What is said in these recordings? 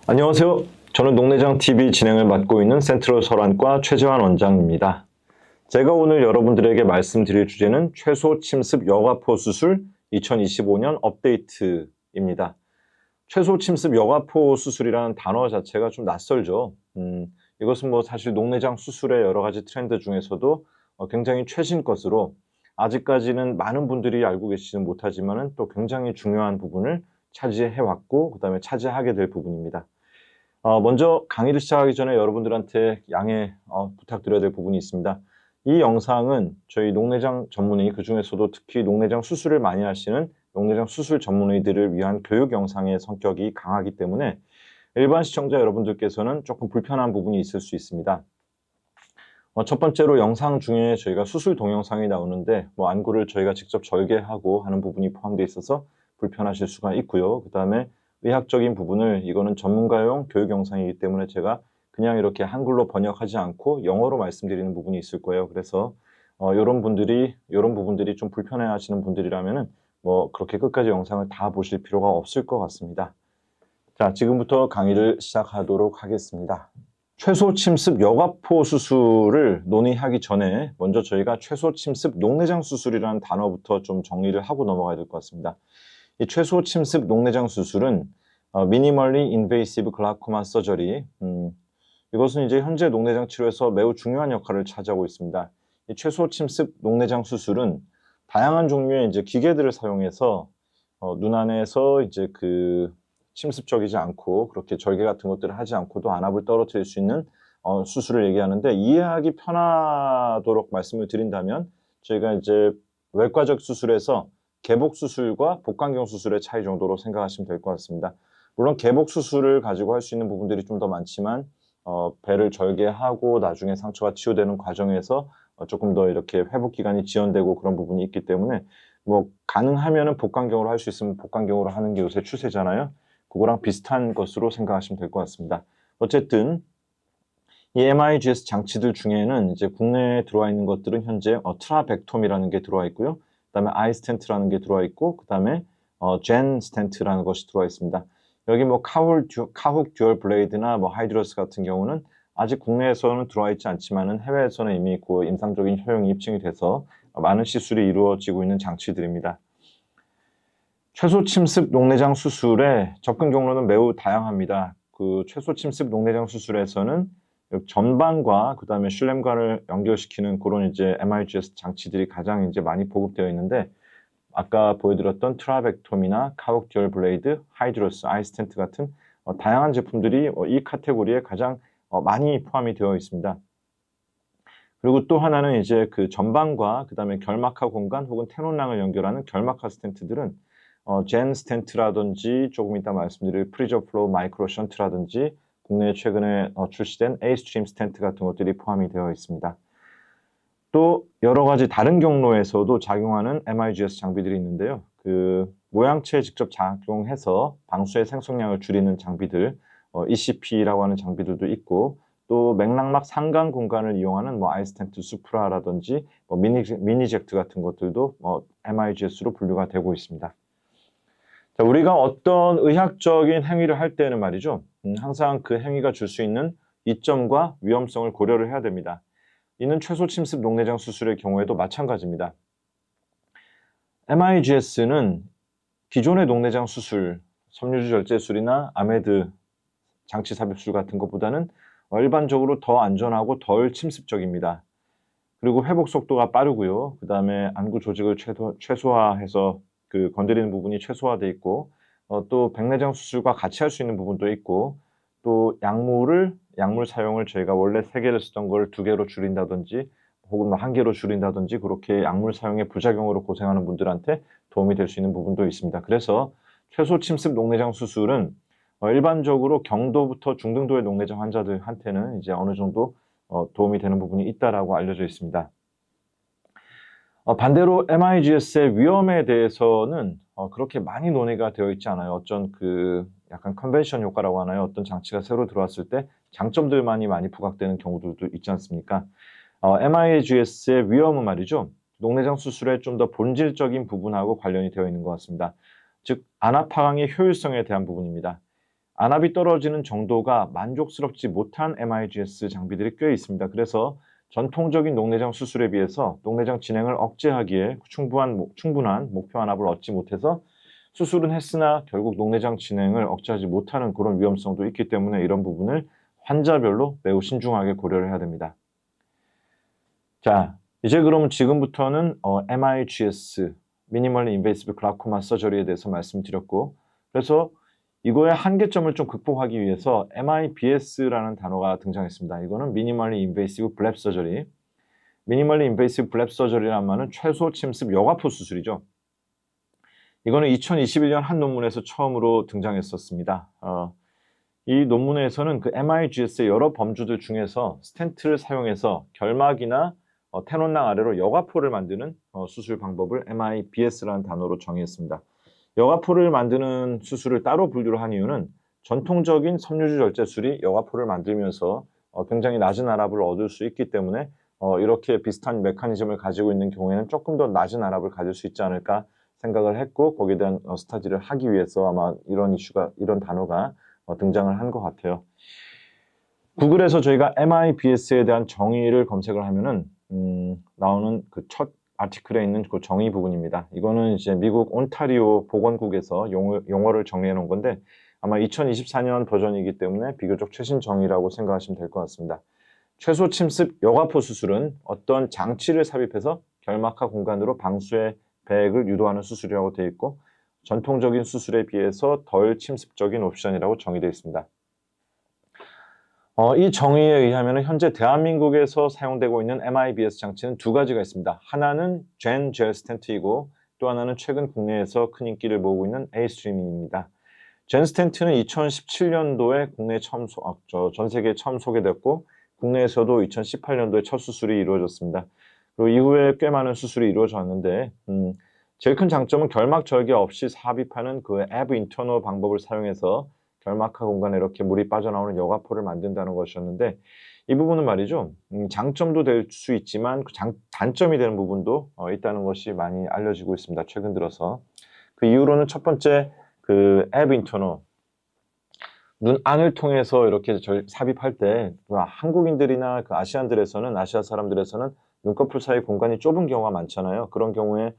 안녕하세요. 저는 녹내장TV 진행을 맡고 있는 센트럴 설안과 최재환 원장입니다. 제가 오늘 여러분들에게 말씀드릴 주제는 최소 침습 여과포 수술 2025년 업데이트입니다. 최소 침습 여과포 수술이라는 단어 자체가 좀 낯설죠. 이것은 사실 녹내장 수술의 여러 가지 트렌드 중에서도 굉장히 최신 것으로 아직까지는 많은 분들이 알고 계시지는 못하지만은 또 굉장히 중요한 부분을 차지해왔고 그다음에 차지하게 될 부분입니다. 먼저 강의를 시작하기 전에 여러분들한테 양해 부탁드려야 될 부분이 있습니다. 이 영상은 저희 녹내장 전문의, 그중에서도 특히 녹내장 수술을 많이 하시는 녹내장 수술 전문의들을 위한 교육 영상의 성격이 강하기 때문에 일반 시청자 여러분들께서는 조금 불편한 부분이 있을 수 있습니다. 첫 번째로 영상 중에 저희가 수술 동영상이 나오는데 안구를 저희가 직접 절개하고 하는 부분이 포함되어 있어서 불편하실 수가 있고요. 그 다음에 의학적인 부분을 이거는 전문가용 교육 영상이기 때문에 제가 그냥 이렇게 한글로 번역하지 않고 영어로 말씀드리는 부분이 있을 거예요. 그래서 이런 부분들이 좀 불편해 하시는 분들이라면은 그렇게 끝까지 영상을 다 보실 필요가 없을 것 같습니다. 자, 지금부터 강의를 시작하도록 하겠습니다. 최소 침습 여과포 수술을 논의하기 전에 먼저 저희가 최소 침습 녹내장 수술이라는 단어부터 좀 정리를 하고 넘어가야 될 것 같습니다. 이 최소 침습 녹내장 수술은 Minimally Invasive Glaucoma Surgery, 이것은 이제 현재 녹내장 치료에서 매우 중요한 역할을 차지하고 있습니다. 이 최소 침습 녹내장 수술은 다양한 종류의 이제 기계들을 사용해서 눈 안에서 이제 침습적이지 않고 그렇게 절개 같은 것들을 하지 않고도 안압을 떨어뜨릴 수 있는 수술을 얘기하는데, 이해하기 편하도록 말씀을 드린다면 저희가 이제 외과적 수술에서 개복 수술과 복강경 수술의 차이 정도로 생각하시면 될 것 같습니다. 물론 개복 수술을 가지고 할 수 있는 부분들이 좀 더 많지만 배를 절개하고 나중에 상처가 치유되는 과정에서 조금 더 이렇게 회복 기간이 지연되고 그런 부분이 있기 때문에 가능하면은 복강경으로 할 수 있으면 복강경으로 하는 게 요새 추세잖아요. 그거랑 비슷한 것으로 생각하시면 될 것 같습니다. 어쨌든 이 MIGS 장치들 중에는 이제 국내에 들어와 있는 것들은 현재 트라벡톰이라는 게 들어와 있고요. 그다음에 아이 스텐트라는 게 들어와 있고, 그다음에 젠 스텐트라는 것이 들어와 있습니다. 여기 카훅 듀얼 블레이드나 하이드러스 같은 경우는 아직 국내에서는 들어와 있지 않지만은 해외에서는 이미 그 임상적인 효용이 입증이 돼서 많은 시술이 이루어지고 있는 장치들입니다. 최소 침습 녹내장 수술의 접근 경로는 매우 다양합니다. 그 최소 침습 녹내장 수술에서는 전반과 그 다음에 슐렘관을 연결시키는 그런 이제 MIGS 장치들이 가장 이제 많이 보급되어 있는데, 아까 보여드렸던 트라벡톰이나 카훅 듀얼 블레이드, 하이드러스, 아이스텐트 같은 다양한 제품들이 이 카테고리에 가장 많이 포함이 되어 있습니다. 그리고 또 하나는 이제 그 전방과 그 다음에 결막하 공간 혹은 테논낭을 연결하는 결막하 스텐트들은 젠 스텐트라든지 조금 이따 말씀드릴 프리저 플로우 마이크로 션트라든지 국내에 최근에 출시된 에이스트림 스텐트 같은 것들이 포함이 되어 있습니다. 또 여러 가지 다른 경로에서도 작용하는 MIGS 장비들이 있는데요. 그 모양체에 직접 작용해서 방수의 생성량을 줄이는 장비들, ECP라고 하는 장비들도 있고, 또 맥락막 상간 공간을 이용하는 아이스텐트 수프라라든지 미니젝트 같은 것들도 MIGS로 분류가 되고 있습니다. 자, 우리가 어떤 의학적인 행위를 할 때는 말이죠, 항상 그 행위가 줄 수 있는 이점과 위험성을 고려를 해야 됩니다. 이는 최소 침습 녹내장 수술의 경우에도 마찬가지입니다. MIGS는 기존의 녹내장 수술, 섬유주 절제술이나 아메드 장치 삽입술 같은 것보다는 일반적으로 더 안전하고 덜 침습적입니다. 그리고 회복 속도가 빠르고요. 그 다음에 안구 조직을 최소화해서 그 건드리는 부분이 최소화되어 있고, 또 백내장 수술과 같이 할 수 있는 부분도 있고, 또 약물 사용을 저희가 원래 3개를 쓰던 걸 2개로 줄인다든지 혹은 1개로 줄인다든지 그렇게 약물 사용의 부작용으로 고생하는 분들한테 도움이 될 수 있는 부분도 있습니다. 그래서 최소 침습 녹내장 수술은 일반적으로 경도부터 중등도의 녹내장 환자들한테는 이제 어느 정도 도움이 되는 부분이 있다라고 알려져 있습니다. 반대로 MIGS의 위험에 대해서는 그렇게 많이 논의가 되어 있지 않아요. 어쩐 약간 컨벤션 효과라고 하나요? 어떤 장치가 새로 들어왔을 때 장점들만이 많이 부각되는 경우들도 있지 않습니까? MIGS의 위험은 말이죠, 녹내장 수술의 좀 더 본질적인 부분하고 관련이 되어 있는 것 같습니다. 즉 안압 하강의 효율성에 대한 부분입니다. 안압이 떨어지는 정도가 만족스럽지 못한 MIGS 장비들이 꽤 있습니다. 그래서 전통적인 녹내장 수술에 비해서 녹내장 진행을 억제하기에 충분한 목표 안압을 얻지 못해서 수술은 했으나 결국 녹내장 진행을 억제하지 못하는 그런 위험성도 있기 때문에 이런 부분을 환자별로 매우 신중하게 고려를 해야 됩니다. 자, 이제 그러면 지금부터는 MIGS, 미니멀리 인베이시브 글라코마 서저리에 대해서 말씀드렸고, 그래서 이거의 한계점을 좀 극복하기 위해서 MIBS라는 단어가 등장했습니다. 이거는 미니멀리 인베이시브 블랩 서저리. 미니멀리 인베이시브 블랩 서저리란 말은 최소 침습 여과포 수술이죠. 이거는 2021년 한 논문에서 처음으로 등장했었습니다. 이 논문에서는 그 MIGS의 여러 범주들 중에서 스텐트를 사용해서 결막이나 테논낭 아래로 여과포를 만드는 수술 방법을 MIBS라는 단어로 정의했습니다. 여과포를 만드는 수술을 따로 분류를 한 이유는 전통적인 섬유주 절제술이 여과포를 만들면서 굉장히 낮은 안압을 얻을 수 있기 때문에 이렇게 비슷한 메커니즘을 가지고 있는 경우에는 조금 더 낮은 안압을 가질 수 있지 않을까 생각을 했고, 거기에 대한 스터디를 하기 위해서 아마 이런 단어가 등장을 한 것 같아요. 구글에서 저희가 MIBS에 대한 정의를 검색을 하면은 나오는 그 첫 아티클에 있는 그 정의 부분입니다. 이거는 이제 미국 온타리오 보건국에서 용어를 정리해 놓은 건데 아마 2024년 버전이기 때문에 비교적 최신 정의라고 생각하시면 될 것 같습니다. 최소 침습 여과포 수술은 어떤 장치를 삽입해서 결막하 공간으로 방수의 배액을 유도하는 수술이라고 되어 있고, 전통적인 수술에 비해서 덜 침습적인 옵션이라고 정의되어 있습니다. 이 정의에 의하면 현재 대한민국에서 사용되고 있는 MIBS 장치는 두 가지가 있습니다. 하나는 젠 젤 스텐트이고 또 하나는 최근 국내에서 큰 인기를 모으고 있는 에이스트림입니다. 젠 스텐트는 2017년도에 국내에 전 세계에 처음 소개됐고 국내에서도 2018년도에 첫 수술이 이루어졌습니다. 그리고 이후에 꽤 많은 수술이 이루어져 왔는데 제일 큰 장점은 결막 절개 없이 삽입하는 그 앱 인터너 방법을 사용해서 결막하 공간에 이렇게 물이 빠져나오는 여과포를 만든다는 것이었는데, 이 부분은 말이죠, 장점도 될 수 있지만 단점이 되는 부분도 있다는 것이 많이 알려지고 있습니다. 최근 들어서. 그 이후로는 첫 번째 그 앱 인터너, 눈 안을 통해서 이렇게 삽입할 때 한국인들이나 그 아시아 사람들에서는 눈꺼풀 사이 공간이 좁은 경우가 많잖아요. 그런 경우에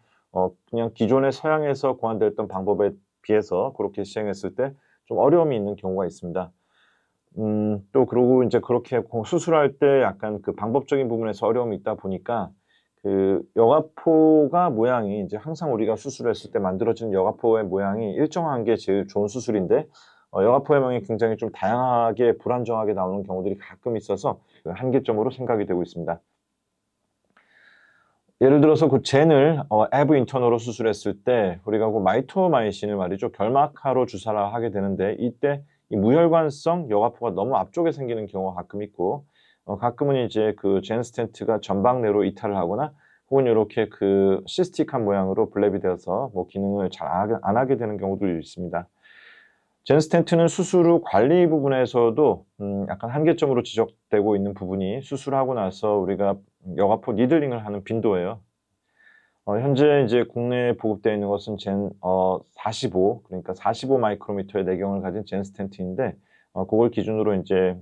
그냥 기존의 서양에서 고안됐던 방법에 비해서 그렇게 시행했을 때 좀 어려움이 있는 경우가 있습니다. 또 그리고 이제 그렇게 수술할 때 약간 그 방법적인 부분에서 어려움이 있다 보니까 그 여과포가 모양이 이제 항상 우리가 수술했을 때 만들어지는 여과포의 모양이 일정한 게 제일 좋은 수술인데 여과포의 모양이 굉장히 좀 다양하게 불안정하게 나오는 경우들이 가끔 있어서 그 한계점으로 생각이 되고 있습니다. 예를 들어서 그 젠을 앱 인터너로 수술했을 때 우리가 그 마이토마이신을 말이죠, 결막하로 주사를 하게 되는데 이때 이 무혈관성 여과포가 너무 앞쪽에 생기는 경우가 가끔 있고 가끔은 이제 그 젠 스텐트가 전방 내로 이탈을 하거나 혹은 이렇게 그 시스틱한 모양으로 블랩이 되어서 뭐 기능을 잘 안 하게 되는 경우도 있습니다. 젠 스텐트는 수술 후 관리 부분에서도 약간 한계점으로 지적되고 있는 부분이 수술하고 나서 우리가 여과포 니들링을 하는 빈도예요. 현재 이제 국내에 보급되어 있는 것은 젠 45, 그러니까 45 마이크로미터의 내경을 가진 젠 스텐트인데 그걸 기준으로 이제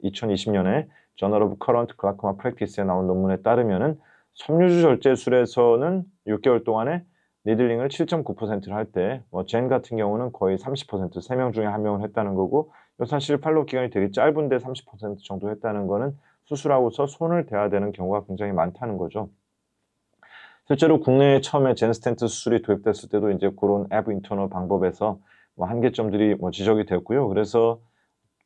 2020년에 Journal of Current Glaucoma Practice에 나온 논문에 따르면은 섬유주 절제술에서는 6개월 동안에 니들링을 7.9%를 할 때 젠 같은 경우는 거의 30%, 3명 중에 1명을 했다는 거고, 사실 팔로우 기간이 되게 짧은데 30% 정도 했다는 거는 수술하고서 손을 대야 되는 경우가 굉장히 많다는 거죠. 실제로 국내에 처음에 젠 스텐트 수술이 도입됐을 때도 이제 그런 앱 인터널 방법에서 한계점들이 지적이 되었고요. 그래서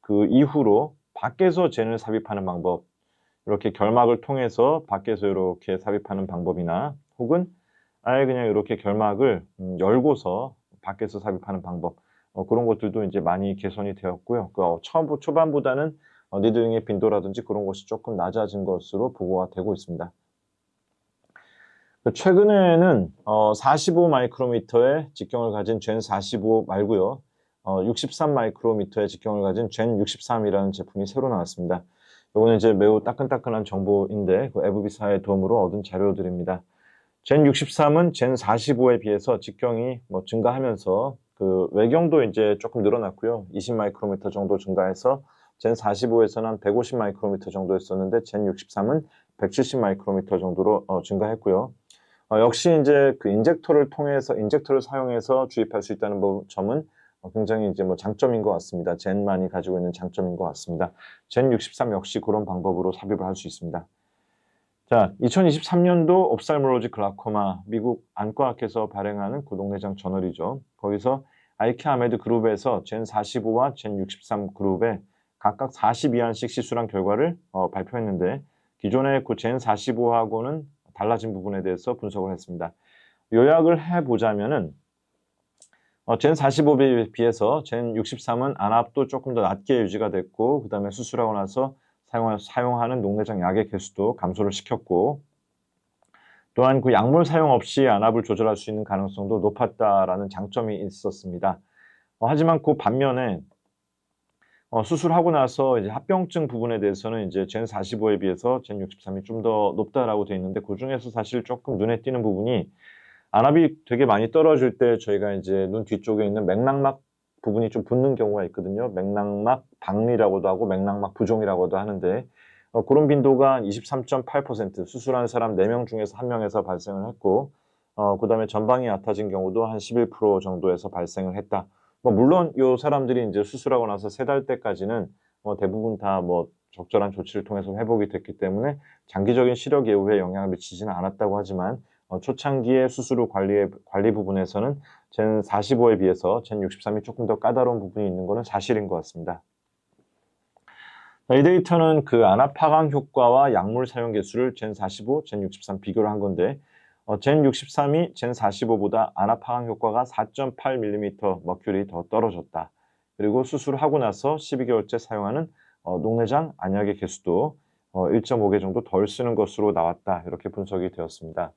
그 이후로 밖에서 젠을 삽입하는 방법, 이렇게 결막을 통해서 밖에서 이렇게 삽입하는 방법이나 혹은 아예 그냥 이렇게 결막을 열고서 밖에서 삽입하는 방법, 그런 것들도 이제 많이 개선이 되었고요. 초반보다는 니들링의 빈도라든지 그런 것이 조금 낮아진 것으로 보고가 되고 있습니다. 최근에는 45 마이크로미터의 직경을 가진 젠 45 말고요, 63 마이크로미터의 직경을 가진 젠 63이라는 제품이 새로 나왔습니다. 이거는 이제 매우 따끈따끈한 정보인데 그 에브비사의 도움으로 얻은 자료들입니다. 젠 63은 젠 45에 비해서 직경이 증가하면서 그 외경도 이제 조금 늘어났고요. 20 마이크로미터 정도 증가해서 젠 45에서는 한 150 마이크로미터 정도 했었는데 젠 63은 170 마이크로미터 정도로 증가했고요. 역시 이제 그 인젝터를 사용해서 주입할 수 있다는 점은 굉장히 이제 뭐 장점인 것 같습니다. 젠만이 가지고 있는 장점인 것 같습니다. 젠 63 역시 그런 방법으로 삽입을 할 수 있습니다. 자, 2023년도 옵살모로지 글라코마, 미국 안과학회에서 발행하는 구동내장 저널이죠. 거기서 아이케 아메드 그룹에서 젠 45와 젠 63 그룹에 각각 42안씩 시술한 결과를 발표했는데 기존의 그 젠 45하고는 달라진 부분에 대해서 분석을 했습니다. 요약을 해보자면은 젠 45에 비해서 젠 63은 안압도 조금 더 낮게 유지가 됐고 그 다음에 수술하고 나서 사용하는 녹내장 약의 개수도 감소를 시켰고 또한 그 약물 사용 없이 안압을 조절할 수 있는 가능성도 높았다라는 장점이 있었습니다. 하지만 그 반면에 수술하고 나서 이제 합병증 부분에 대해서는 이제 젠 45에 비해서 젠 63이 좀 더 높다라고 되어 있는데 그 중에서 사실 조금 눈에 띄는 부분이 안압이 되게 많이 떨어질 때 저희가 이제 눈 뒤쪽에 있는 맥락막 부분이 좀 붓는 경우가 있거든요. 맥락막 박리라고도 하고 맥락막 부종이라고도 하는데 그런 빈도가 23.8% 수술한 사람 4명 중에서 1명에서 발생을 했고 그 다음에 전방이 얕아진 경우도 한 11% 정도에서 발생을 했다. 물론 이 사람들이 이제 수술하고 나서 3달 때까지는 대부분 다 적절한 조치를 통해서 회복이 됐기 때문에 장기적인 시력 예후에 영향을 미치지는 않았다고 하지만 초창기의 수술 후 관리 부분에서는 젠 45에 비해서 젠 63이 조금 더 까다로운 부분이 있는 것은 사실인 것 같습니다. 이 데이터는 그 안압 하강 효과와 약물 사용 개수를 젠 45, 젠 63 비교를 한 건데 젠 63이 젠 45보다 안압 하강 효과가 4.8mm 머큐리 더 떨어졌다. 그리고 수술하고 나서 12개월째 사용하는 녹내장 안약의 개수도 1.5개 정도 덜 쓰는 것으로 나왔다. 이렇게 분석이 되었습니다.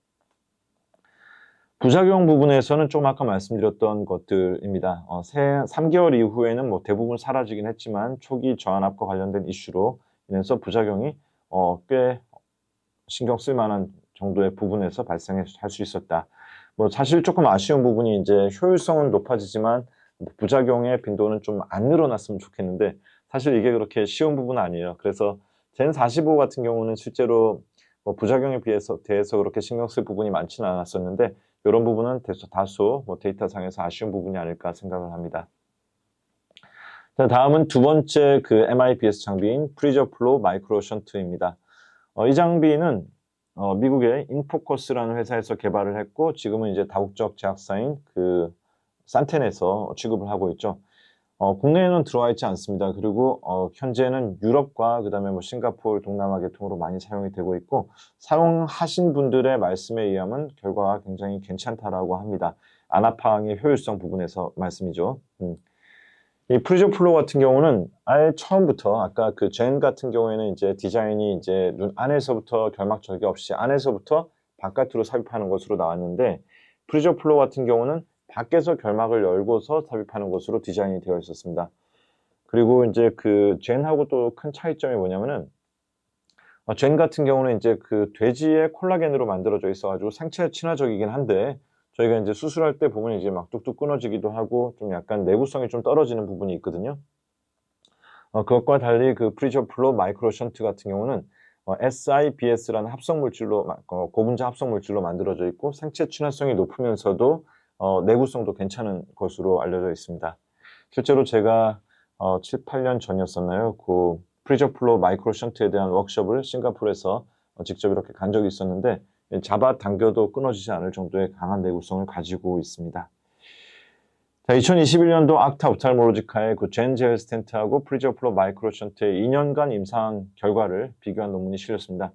부작용 부분에서는 좀 아까 말씀드렸던 것들입니다. 3개월 이후에는 대부분 사라지긴 했지만 초기 저안압과 관련된 이슈로 인해서 부작용이 꽤 신경 쓸 만한 정도의 부분에서 발생할 수 있었다. 사실 조금 아쉬운 부분이 이제 효율성은 높아지지만 부작용의 빈도는 좀 안 늘어났으면 좋겠는데 사실 이게 그렇게 쉬운 부분은 아니에요. 그래서 젠 45 같은 경우는 실제로 부작용에 대해서 그렇게 신경 쓸 부분이 많지는 않았었는데 이런 부분은 다소 데이터상에서 아쉬운 부분이 아닐까 생각을 합니다. 자, 다음은 두 번째 그 MIBS 장비인 프리저플로 마이크로 션트입니다. 이 장비는 미국의 인포커스라는 회사에서 개발을 했고 지금은 이제 다국적 제약사인 그 산텐에서 취급을 하고 있죠. 국내에는 들어와 있지 않습니다. 그리고 현재는 유럽과 그다음에 싱가포르, 동남아 계통으로 많이 사용이 되고 있고 사용하신 분들의 말씀에 의하면 결과가 굉장히 괜찮다라고 합니다. 안압 하강의 효율성 부분에서 말씀이죠. 이 프리저플로 같은 경우는 아예 처음부터 아까 그 젠 같은 경우에는 이제 디자인이 이제 눈 안에서부터 결막 절개 없이 안에서부터 바깥으로 삽입하는 것으로 나왔는데 프리저플로 같은 경우는 밖에서 결막을 열고서 삽입하는 것으로 디자인이 되어 있었습니다. 그리고 이제 그 젠하고 또 큰 차이점이 뭐냐면은 젠 같은 경우는 이제 그 돼지의 콜라겐으로 만들어져 있어가지고 생체 친화적이긴 한데 저희가 이제 수술할 때 보면 이제 막 뚝뚝 끊어지기도 하고 좀 약간 내구성이 좀 떨어지는 부분이 있거든요. 그것과 달리 그 프리저플로 마이크로 션트 같은 경우는 SIBS라는 고분자 합성 물질로 만들어져 있고 생체 친화성이 높으면서도 내구성도 괜찮은 것으로 알려져 있습니다. 실제로 제가 7, 8년 전이었었나요? 그 프리저플로 마이크로 션트에 대한 워크숍을 싱가포르에서 직접 이렇게 간 적이 있었는데 잡아당겨도 끊어지지 않을 정도의 강한 내구성을 가지고 있습니다. 자, 2021년도 악타 옵탈모로지카의 그 젠 젤 스텐트하고 프리저플로 마이크로 션트의 2년간 임상 결과를 비교한 논문이 실렸습니다.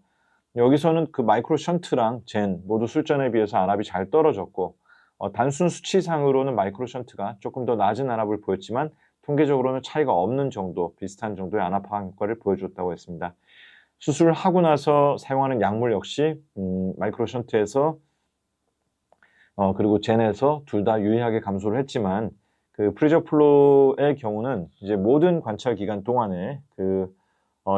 여기서는 그 마이크로 션트랑 젠 모두 술전에 비해서 안압이 잘 떨어졌고 단순 수치상으로는 마이크로 션트가 조금 더 낮은 안압을 보였지만 통계적으로는 차이가 없는 정도, 비슷한 정도의 안압 하강 효과를 보여줬다고 했습니다. 수술을 하고 나서 사용하는 약물 역시 마이크로 션트에서 그리고 젠에서 둘 다 유의하게 감소를 했지만 그 프리저플로의 경우는 이제 모든 관찰 기간 동안에 그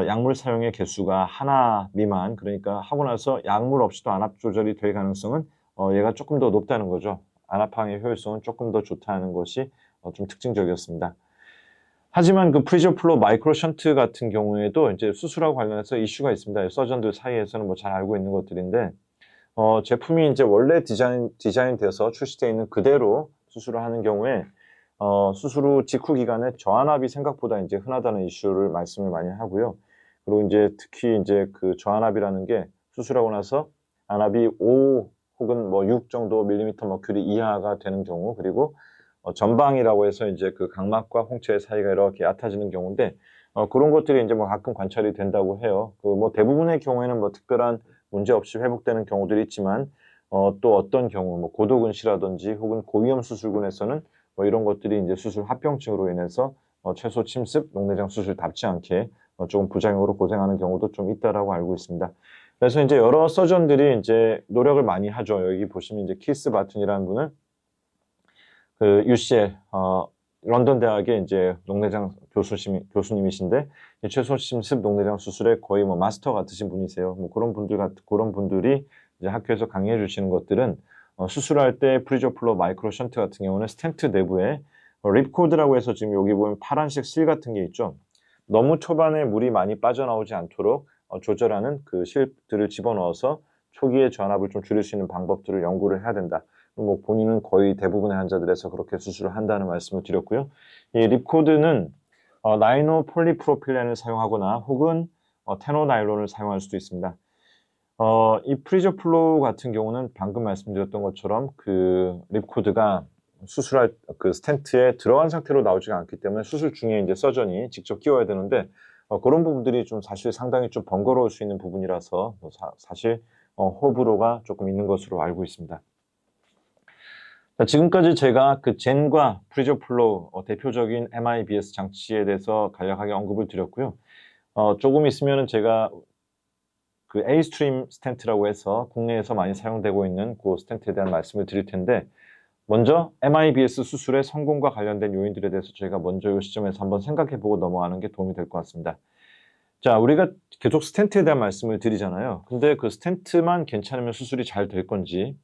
약물 사용의 개수가 하나 미만, 그러니까 하고 나서 약물 없이도 안압 조절이 될 가능성은 얘가 조금 더 높다는 거죠. 안압항의 효율성은 조금 더 좋다는 것이 좀 특징적이었습니다. 하지만 그 프리저플로 마이크로 션트 같은 경우에도 이제 수술하고 관련해서 이슈가 있습니다. 서전들 사이에서는 뭐 잘 알고 있는 것들인데, 제품이 이제 원래 디자인돼서 출시되어 있는 그대로 수술을 하는 경우에, 수술 후 직후 기간에 저안압이 생각보다 이제 흔하다는 이슈를 말씀을 많이 하고요. 그리고 이제 특히 이제 그 저안압이라는 게 수술하고 나서 안압이 5 혹은 뭐 6 정도 밀리미터 머큐리 이하가 되는 경우, 그리고 전방이라고 해서 이제 그 각막과 홍채의 사이가 이렇게 얕아지는 경우인데, 그런 것들이 이제 뭐 가끔 관찰이 된다고 해요. 그 뭐 대부분의 경우에는 뭐 특별한 문제 없이 회복되는 경우들이 있지만, 또 어떤 경우, 뭐 고도근시라든지 혹은 고위험 수술군에서는 뭐 이런 것들이 이제 수술 합병증으로 인해서 최소 침습, 녹내장 수술답지 않게 조금 부작용으로 고생하는 경우도 좀 있다라고 알고 있습니다. 그래서 이제 여러 서전들이 이제 노력을 많이 하죠. 여기 보시면 이제 키스 바튼이라는 분은 그 UCL 런던 대학의 이제 녹내장 교수님이신데, 최소 침습 녹내장 수술에 거의 뭐 마스터 같으신 분이세요. 뭐 그런 분들이 이제 학교에서 강의해 주시는 것들은, 수술할 때 프리저플로 마이크로 션트 같은 경우는 스텐트 내부에 립코드라고 해서 지금 여기 보면 파란색 실 같은 게 있죠. 너무 초반에 물이 많이 빠져나오지 않도록 조절하는 그 실들을 집어넣어서 초기에 저안압을 좀 줄일 수 있는 방법들을 연구를 해야 된다. 뭐 본인은 거의 대부분의 환자들에서 그렇게 수술을 한다는 말씀을 드렸고요. 이 립코드는 나이노 폴리프로필렌을 사용하거나 혹은 테노나일론을 사용할 수도 있습니다. 이 프리저플로 같은 경우는 방금 말씀드렸던 것처럼 그 립코드가 수술할 그 스텐트에 들어간 상태로 나오지가 않기 때문에 수술 중에 이제 서전이 직접 끼워야 되는데, 그런 부분들이 좀 사실 상당히 좀 번거로울 수 있는 부분이라서 사실 호불호가 조금 있는 것으로 알고 있습니다. 자, 지금까지 제가 그 젠과 프리저플로 대표적인 MIBS 장치에 대해서 간략하게 언급을 드렸고요. 조금 있으면은 제가 그 A스트림 스텐트라고 해서 국내에서 많이 사용되고 있는 그 스텐트에 대한 말씀을 드릴 텐데, 먼저 MIBS 수술의 성공과 관련된 요인들에 대해서 저희가 먼저 이 시점에서 한번 생각해보고 넘어가는 게 도움이 될 것 같습니다. 자, 우리가 계속 스텐트에 대한 말씀을 드리잖아요. 근데 그 스텐트만 괜찮으면 수술이 잘 될 건지,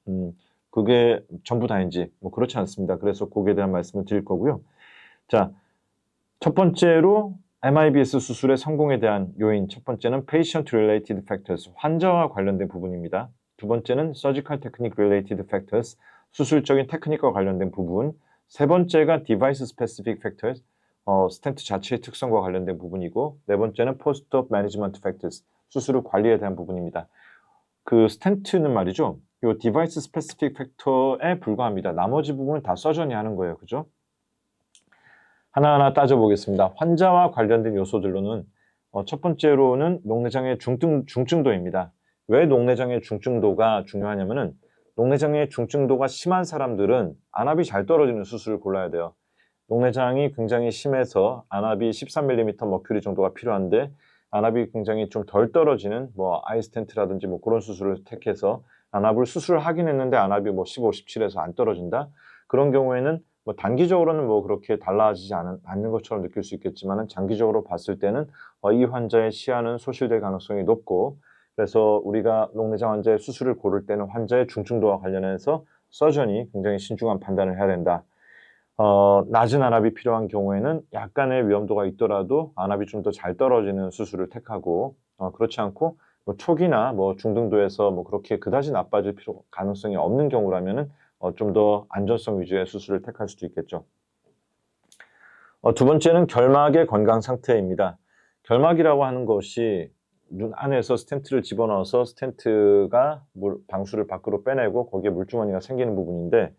그게 전부 다인지 뭐 그렇지 않습니다. 그래서 거기에 대한 말씀을 드릴 거고요. 자, 첫 번째로 MIBS 수술의 성공에 대한 요인, 첫 번째는 Patient Related Factors, 환자와 관련된 부분입니다. 두 번째는 Surgical Technique Related Factors, 수술적인 테크닉과 관련된 부분. 세 번째가 Device Specific Factors, 스텐트 자체의 특성과 관련된 부분이고, 네 번째는 Post-op Management Factors, 수술 후 관리에 대한 부분입니다. 그 스텐트는 말이죠, 이 디바이스 스페시픽 팩터에 불과합니다. 나머지 부분은 다 서전이 하는 거예요. 그죠? 하나하나 따져보겠습니다. 환자와 관련된 요소들로는 첫 번째로는 녹내장의 중증도입니다. 왜 녹내장의 중증도가 중요하냐면은, 녹내장의 중증도가 심한 사람들은 안압이 잘 떨어지는 수술을 골라야 돼요. 녹내장이 굉장히 심해서 안압이 13mm 머큐리 정도가 필요한데, 안압이 굉장히 좀 덜 떨어지는 뭐 아이스텐트라든지 뭐 그런 수술을 택해서 안압을 수술을 하긴 했는데 안압이 뭐 15, 17에서 안 떨어진다. 그런 경우에는 뭐 단기적으로는 뭐 그렇게 달라지지 않는 것처럼 느낄 수 있겠지만, 장기적으로 봤을 때는 이 환자의 시야는 소실될 가능성이 높고, 그래서 우리가 녹내장 환자의 수술을 고를 때는 환자의 중증도와 관련해서 서전이 굉장히 신중한 판단을 해야 된다. 낮은 안압이 필요한 경우에는 약간의 위험도가 있더라도 안압이 좀 더 잘 떨어지는 수술을 택하고, 그렇지 않고 뭐 초기나 뭐 중등도에서 뭐 그렇게 그다지 나빠질 가능성이 없는 경우라면은 좀 더 안전성 위주의 수술을 택할 수도 있겠죠. 두 번째는 결막의 건강 상태입니다. 결막이라고 하는 것이 눈 안에서 스텐트를 집어넣어서 스텐트가 방수를 밖으로 빼내고 거기에 물주머니가 생기는 부분인데,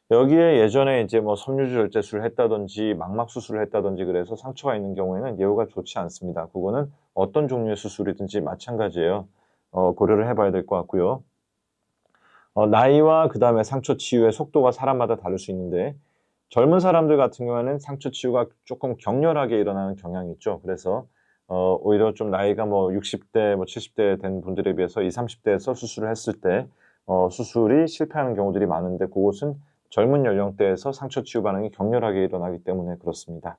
여기에 예전에 이제 뭐 섬유주 절제술을 했다든지 망막 수술을 했다든지 그래서 상처가 있는 경우에는 예후가 좋지 않습니다. 그거는 어떤 종류의 수술이든지 마찬가지예요. 고려를 해봐야 될 것 같고요. 나이와 그 다음에 상처 치유의 속도가 사람마다 다를 수 있는데, 젊은 사람들 같은 경우에는 상처 치유가 조금 격렬하게 일어나는 경향이 있죠. 그래서 오히려 좀 나이가 뭐 60대, 뭐 70대 된 분들에 비해서 20, 30대에서 수술을 했을 때 수술이 실패하는 경우들이 많은데, 그것은 젊은 연령대에서 상처 치유 반응이 격렬하게 일어나기 때문에 그렇습니다.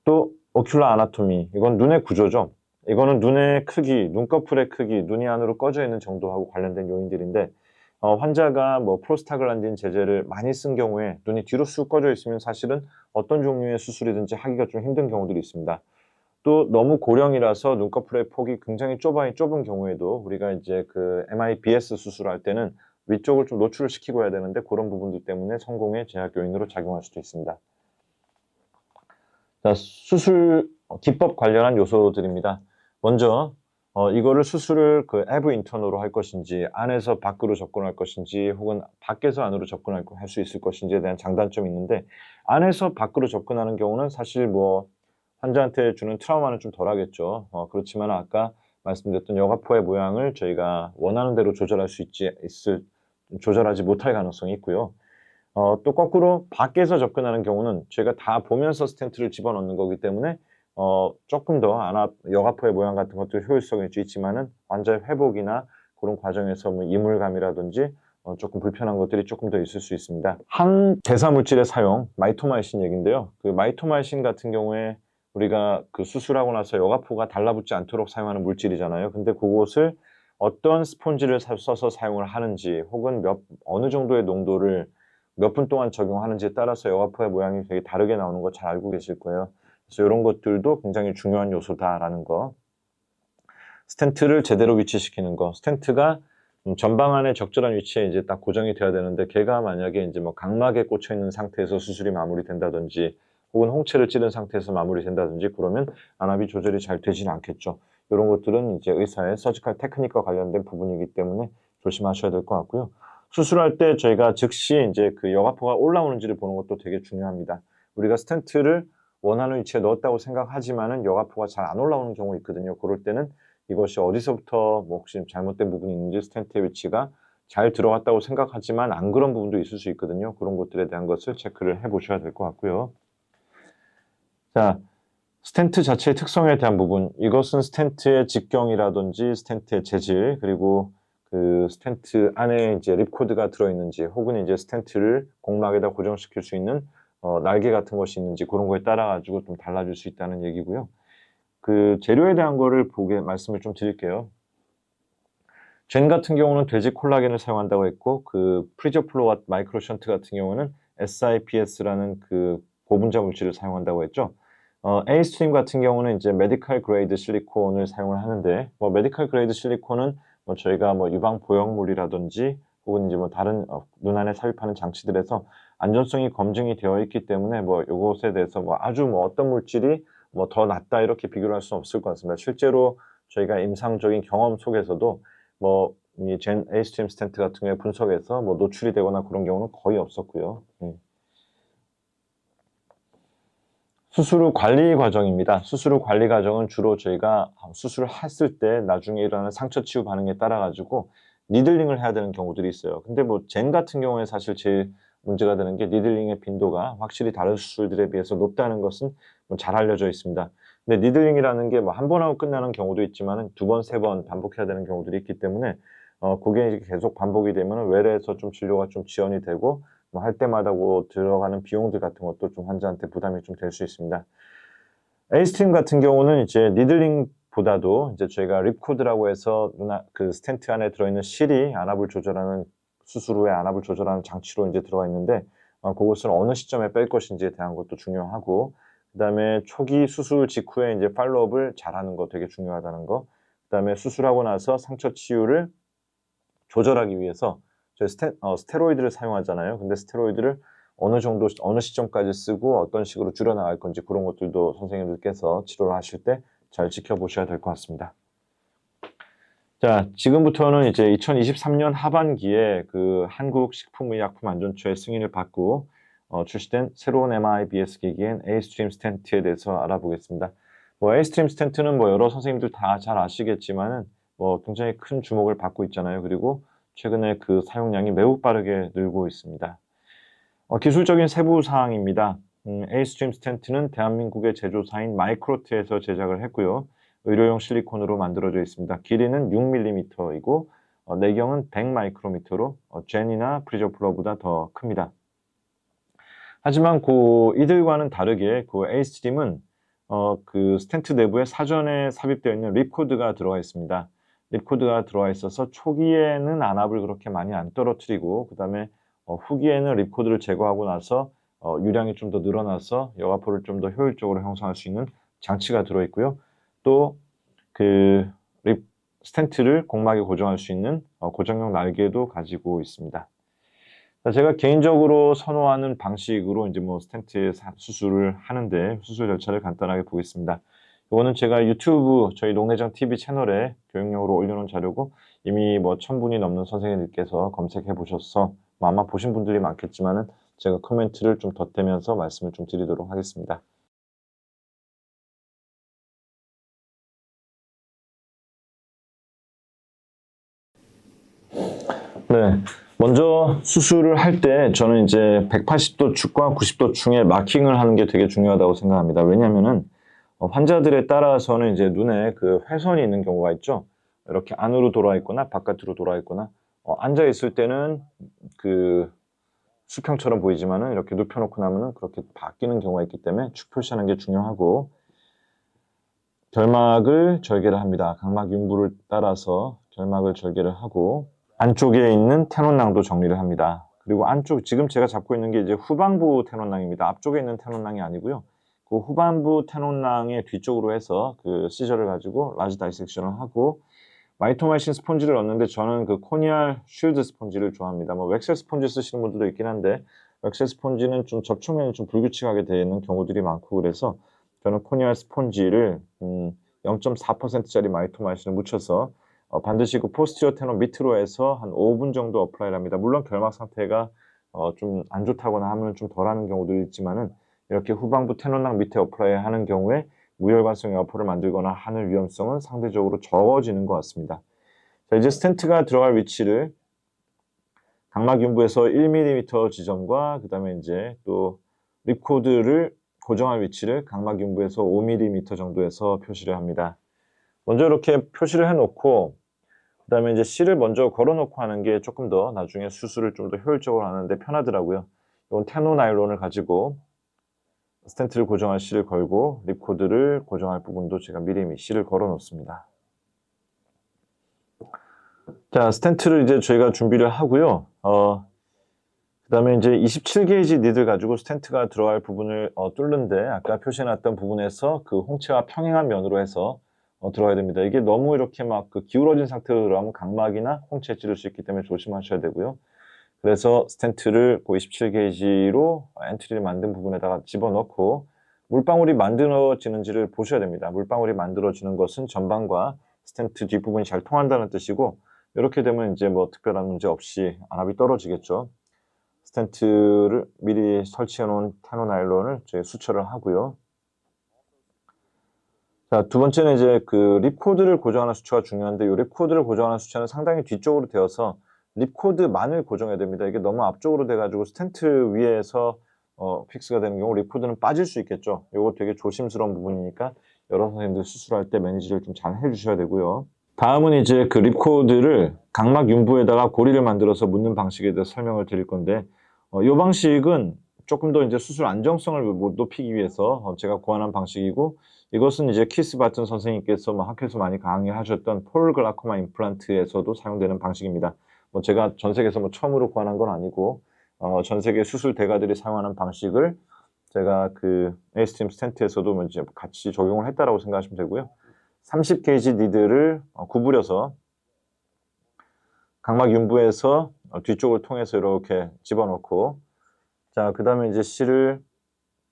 또 오큘러 아나토미, 이건 눈의 구조죠. 이거는 눈의 크기, 눈꺼풀의 크기, 눈이 안으로 꺼져 있는 정도하고 관련된 요인들인데, 환자가 뭐 프로스타글란딘 제제를 많이 쓴 경우에 눈이 뒤로 쑥 꺼져 있으면 사실은 어떤 종류의 수술이든지 하기가 좀 힘든 경우들이 있습니다. 또 너무 고령이라서 눈꺼풀의 폭이 굉장히 좁은 경우에도 우리가 이제 그 MIBS 수술할 때는 위쪽을 좀 노출을 시키고 해야 되는데 그런 부분들 때문에 성공의 제약 요인으로 작용할 수도 있습니다. 자, 수술 기법 관련한 요소들입니다. 먼저 이거를 수술을 그 에브 인턴으로 할 것인지 안에서 밖으로 접근할 것인지 혹은 밖에서 안으로 접근할 수 있을 것인지에 대한 장단점이 있는데 안에서 밖으로 접근하는 경우는 사실 뭐 환자한테 주는 트라우마는 좀 덜하겠죠. 그렇지만 아까 말씀드렸던 여과포의 모양을 저희가 원하는 대로 조절하지 못할 가능성이 있고요. 또 거꾸로 밖에서 접근하는 경우는 저희가 다 보면서 스텐트를 집어넣는 거기 때문에 조금 더 여과포의 모양 같은 것도 효율성이 있지만은 환자의 회복이나 그런 과정에서 뭐 이물감이라든지 조금 불편한 것들이 조금 더 있을 수 있습니다. 항대사 물질의 사용, 마이토마이신 얘기인데요. 그 마이토마이신 같은 경우에 우리가 그 수술하고 나서 여과포가 달라붙지 않도록 사용하는 물질이잖아요. 근데 그것을 어떤 스폰지를 써서 사용을 하는지 혹은 어느 정도의 농도를 몇 분 동안 적용하는지에 따라서 여과포의 모양이 되게 다르게 나오는 거 잘 알고 계실 거예요. 그래서 이런 것들도 굉장히 중요한 요소다라는 거. 스텐트를 제대로 위치시키는 거. 스텐트가 전방 안에 적절한 위치에 이제 딱 고정이 돼야 되는데 걔가 만약에 이제 뭐 각막에 꽂혀 있는 상태에서 수술이 마무리된다든지 혹은 홍채를 찌른 상태에서 마무리된다든지 그러면 안압이 조절이 잘 되지는 않겠죠. 이런 것들은 이제 의사의 서지컬 테크닉과 관련된 부분이기 때문에 조심하셔야 될 것 같고요. 수술할 때 저희가 즉시 이제 그 여과포가 올라오는지를 보는 것도 되게 중요합니다. 우리가 스텐트를 원하는 위치에 넣었다고 생각하지만은 여과포가 잘 안 올라오는 경우 있거든요. 그럴 때는 이것이 어디서부터 뭐 혹시 잘못된 부분이 있는지 스텐트의 위치가 잘 들어갔다고 생각하지만 안 그런 부분도 있을 수 있거든요. 그런 것들에 대한 것을 체크를 해 보셔야 될 것 같고요. 자, 스텐트 자체의 특성에 대한 부분. 이것은 스텐트의 직경이라든지 스텐트의 재질 그리고 그 스텐트 안에 이제 립코드가 들어있는지 혹은 이제 스텐트를 공막에다 고정시킬 수 있는 날개 같은 것이 있는지 그런 거에 따라 가지고 좀 달라질 수 있다는 얘기고요. 그 재료에 대한 거를 말씀을 좀 드릴게요. 젠 같은 경우는 돼지 콜라겐을 사용한다고 했고 그 프리저플로와 마이크로션트 같은 경우는 SIPS라는 그 고분자 물질을 사용한다고 했죠. 에이스트림 같은 경우는 이제 메디컬 그레이드 실리콘을 사용을 하는데 뭐 메디컬 그레이드 실리콘은 뭐 저희가 뭐 유방 보형물이라든지 혹은 이제 뭐 다른 눈 안에 삽입하는 장치들에서 안전성이 검증이 되어 있기 때문에 뭐 요것에 대해서 뭐 아주 뭐 어떤 물질이 뭐 더 낫다 이렇게 비교를 할 수는 없을 것 같습니다. 실제로 저희가 임상적인 경험 속에서도 뭐 이 젠 에이스트림 스텐트 같은 경우에 분석해서 뭐 노출이 되거나 그런 경우는 거의 없었고요. 수술 후 관리 과정입니다. 수술 후 관리 과정은 주로 저희가 수술을 했을 때 나중에 일어나는 상처 치유 반응에 따라 가지고 니들링을 해야 되는 경우들이 있어요. 근데 뭐 젠 같은 경우에 사실 제일 문제가 되는 게 니들링의 빈도가 확실히 다른 수술들에 비해서 높다는 것은 잘 알려져 있습니다. 근데 니들링이라는 게 뭐 한 번 하고 끝나는 경우도 있지만은 두 번, 세 번 반복해야 되는 경우들이 있기 때문에 그게 계속 반복이 되면은 외래에서 좀 진료가 좀 지연이 되고 뭐 할 때마다 들어가는 비용들 같은 것도 좀 환자한테 부담이 좀 될 수 있습니다. 에이스트림 같은 경우는 이제 니들링보다도 이제 저희가 립코드라고 해서 그 스텐트 안에 들어있는 실이 안압을 조절하는 수술 후에 안압을 조절하는 장치로 이제 들어가 있는데 그것을 어느 시점에 뺄 것인지에 대한 것도 중요하고 그다음에 초기 수술 직후에 이제 팔로업을 잘하는 거 되게 중요하다는 거. 그다음에 수술하고 나서 상처 치유를 조절하기 위해서 저희 스테로이드를 사용하잖아요. 근데 스테로이드를 어느 정도 어느 시점까지 쓰고 어떤 식으로 줄여 나갈 건지 그런 것들도 선생님들께서 치료를 하실 때 잘 지켜보셔야 될 것 같습니다. 자, 지금부터는 이제 2023년 하반기에 그 한국식품의약품안전처의 승인을 받고 출시된 새로운 MIBS 기기인 에이스트림 스텐트에 대해서 알아보겠습니다. 뭐 에이스트림 스텐트는 뭐 여러 선생님들 다 잘 아시겠지만은 뭐 굉장히 큰 주목을 받고 있잖아요. 그리고 최근에 그 사용량이 매우 빠르게 늘고 있습니다. 기술적인 세부 사항입니다. 에이스트림 스텐트는 대한민국의 제조사인 마이크로트에서 제작을 했고요. 의료용 실리콘으로 만들어져 있습니다. 길이는 6mm이고 내경은 100마이크로미터로 젠이나 프리저플러보다 더 큽니다. 하지만 이들과는 다르게 에이스트림은 그 스텐트 내부에 사전에 삽입되어 있는 립코드가 들어가 있습니다. 립코드가 들어와 있어서 초기에는 안압을 그렇게 많이 안 떨어뜨리고 그 다음에 후기에는 립코드를 제거하고 나서 유량이 좀 더 늘어나서 여과포를 좀 더 효율적으로 형성할 수 있는 장치가 들어있고요. 또 그 립 스텐트를 공막에 고정할 수 있는 고정형 날개도 가지고 있습니다. 제가 개인적으로 선호하는 방식으로 이제 뭐 스텐트 수술을 하는데 수술 절차를 간단하게 보겠습니다. 이거는 제가 유튜브 저희 녹내장 TV 채널에 교육용으로 올려놓은 자료고 이미 뭐 1000분이 넘는 선생님들께서 검색해 보셔서 뭐 아마 보신 분들이 많겠지만은 제가 코멘트를 좀 덧대면서 말씀을 좀 드리도록 하겠습니다. 네. 먼저 수술을 할 때 저는 이제 180도 축과 90도 충에 마킹을 하는 게 되게 중요하다고 생각합니다. 왜냐면은 환자들에 따라서는 이제 눈에 그 회선이 있는 경우가 있죠. 이렇게 안으로 돌아 있거나 바깥으로 돌아 있거나 앉아 있을 때는 그 수평처럼 보이지만은 이렇게 눕혀놓고 나면은 그렇게 바뀌는 경우가 있기 때문에 축 표시하는 게 중요하고 결막을 절개를 합니다. 각막 윤부를 따라서 결막을 절개를 하고 안쪽에 있는 테논낭도 정리를 합니다. 그리고 안쪽 지금 제가 잡고 있는 게 이제 후방부 테논낭입니다. 앞쪽에 있는 테논낭이 아니고요. 그 후반부 테논낭의 뒤쪽으로 해서 그 시저를 가지고 라지 다이섹션을 하고 마이토마이신 스폰지를 넣는데 저는 그 코니알 쉴드 스폰지를 좋아합니다. 뭐 웩셀 스폰지 쓰시는 분들도 있긴 한데 웩셀 스폰지는 좀 접촉면이 좀 불규칙하게 되는 경우들이 많고 그래서 저는 코니알 스폰지를 0.4%짜리 마이토마이신을 묻혀서 반드시 그 포스티어 테논 밑으로 해서 한 5분 정도 어플라이를 합니다. 물론 결막 상태가 좀 안 좋다거나 하면 좀 덜하는 경우도 있지만은 이렇게 후방부 테논낭 밑에 어플라이 하는 경우에 무혈관성 여포를 만들거나 하는 위험성은 상대적으로 적어지는 것 같습니다. 자, 이제 스텐트가 들어갈 위치를 각막 윤부에서 1mm 지점과 그 다음에 이제 또 립코드를 고정할 위치를 각막 윤부에서 5mm 정도에서 표시를 합니다. 먼저 이렇게 표시를 해놓고 그 다음에 이제 실을 먼저 걸어놓고 하는 게 조금 더 나중에 수술을 좀 더 효율적으로 하는데 편하더라고요. 이건 테노 나일론을 가지고 스텐트를 고정할 실을 걸고 립코드를 고정할 부분도 제가 미리 실을 걸어 놓습니다. 자, 스텐트를 이제 저희가 준비를 하고요. 그 다음에 이제 27게이지 니들 가지고 스텐트가 들어갈 부분을 뚫는데 아까 표시해놨던 부분에서 그 홍채와 평행한 면으로 해서 들어가야 됩니다. 이게 너무 이렇게 막 그 기울어진 상태로 들어가면 각막이나 홍채에 찌를 수 있기 때문에 조심하셔야 되고요. 그래서 스텐트를 그 27게이지로 엔트리를 만든 부분에다가 집어넣고 물방울이 만들어지는지를 보셔야 됩니다. 물방울이 만들어지는 것은 전방과 스텐트 뒷부분이 잘 통한다는 뜻이고 이렇게 되면 이제 뭐 특별한 문제 없이 안압이 떨어지겠죠. 스텐트를 미리 설치해 놓은 테노 나일론을 저희 수철을 하고요. 자, 두 번째는 이제 그 립코드를 고정하는 수처가 중요한데 이 립코드를 고정하는 수처는 상당히 뒤쪽으로 되어서 립코드만을 고정해야 됩니다. 이게 너무 앞쪽으로 돼가지고 스텐트 위에서 픽스가 되는 경우 립코드는 빠질 수 있겠죠. 이거 되게 조심스러운 부분이니까 여러 선생님들 수술할 때 매니지를 좀 잘 해주셔야 되고요. 다음은 이제 그 립코드를 각막 윤부에다가 고리를 만들어서 묻는 방식에 대해서 설명을 드릴 건데 이 방식은 조금 더 이제 수술 안정성을 높이기 위해서 제가 고안한 방식이고 이것은 이제 키스 바튼 선생님께서 뭐 학회에서 많이 강의하셨던 폴 글라코마 임플란트에서도 사용되는 방식입니다. 뭐 제가 전 세계에서 뭐 처음으로 고안한 건 아니고 전 세계 수술 대가들이 사용하는 방식을 제가 그 에이스팀 스텐트에서도 뭐 이제 같이 적용을 했다라고 생각하시면 되고요. 30게이지 니들을 구부려서 각막 윤부에서 뒤쪽을 통해서 이렇게 집어넣고 자, 그 다음에 이제 실을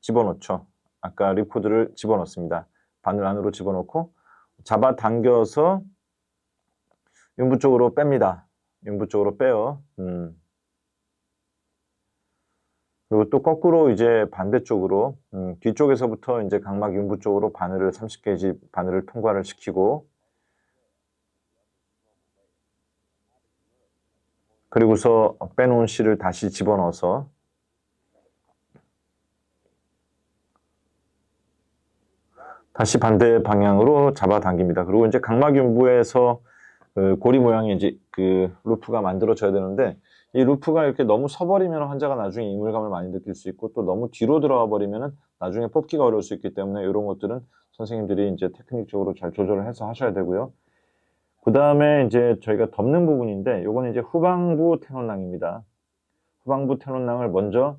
집어넣죠. 아까 립코드를 집어넣습니다. 바늘 안으로 집어넣고 잡아당겨서 윤부 쪽으로 뺍니다. 윤부 쪽으로 빼요. 그리고 또 거꾸로 이제 반대쪽으로 뒤쪽에서부터 이제 각막 윤부 쪽으로 바늘을 30게이지 바늘을 통과를 시키고 그리고서 빼놓은 실을 다시 집어넣어서 다시 반대 방향으로 잡아당깁니다. 그리고 이제 각막 윤부에서 그 고리 모양의 이제 그 루프가 만들어져야 되는데 이 루프가 이렇게 너무 서버리면 환자가 나중에 이물감을 많이 느낄 수 있고 또 너무 뒤로 들어가 버리면은 나중에 뽑기가 어려울 수 있기 때문에 이런 것들은 선생님들이 이제 테크닉적으로 잘 조절을 해서 하셔야 되고요. 그 다음에 이제 저희가 덮는 부분인데, 요거는 이제 후방부 테논낭입니다. 후방부 테논낭을 먼저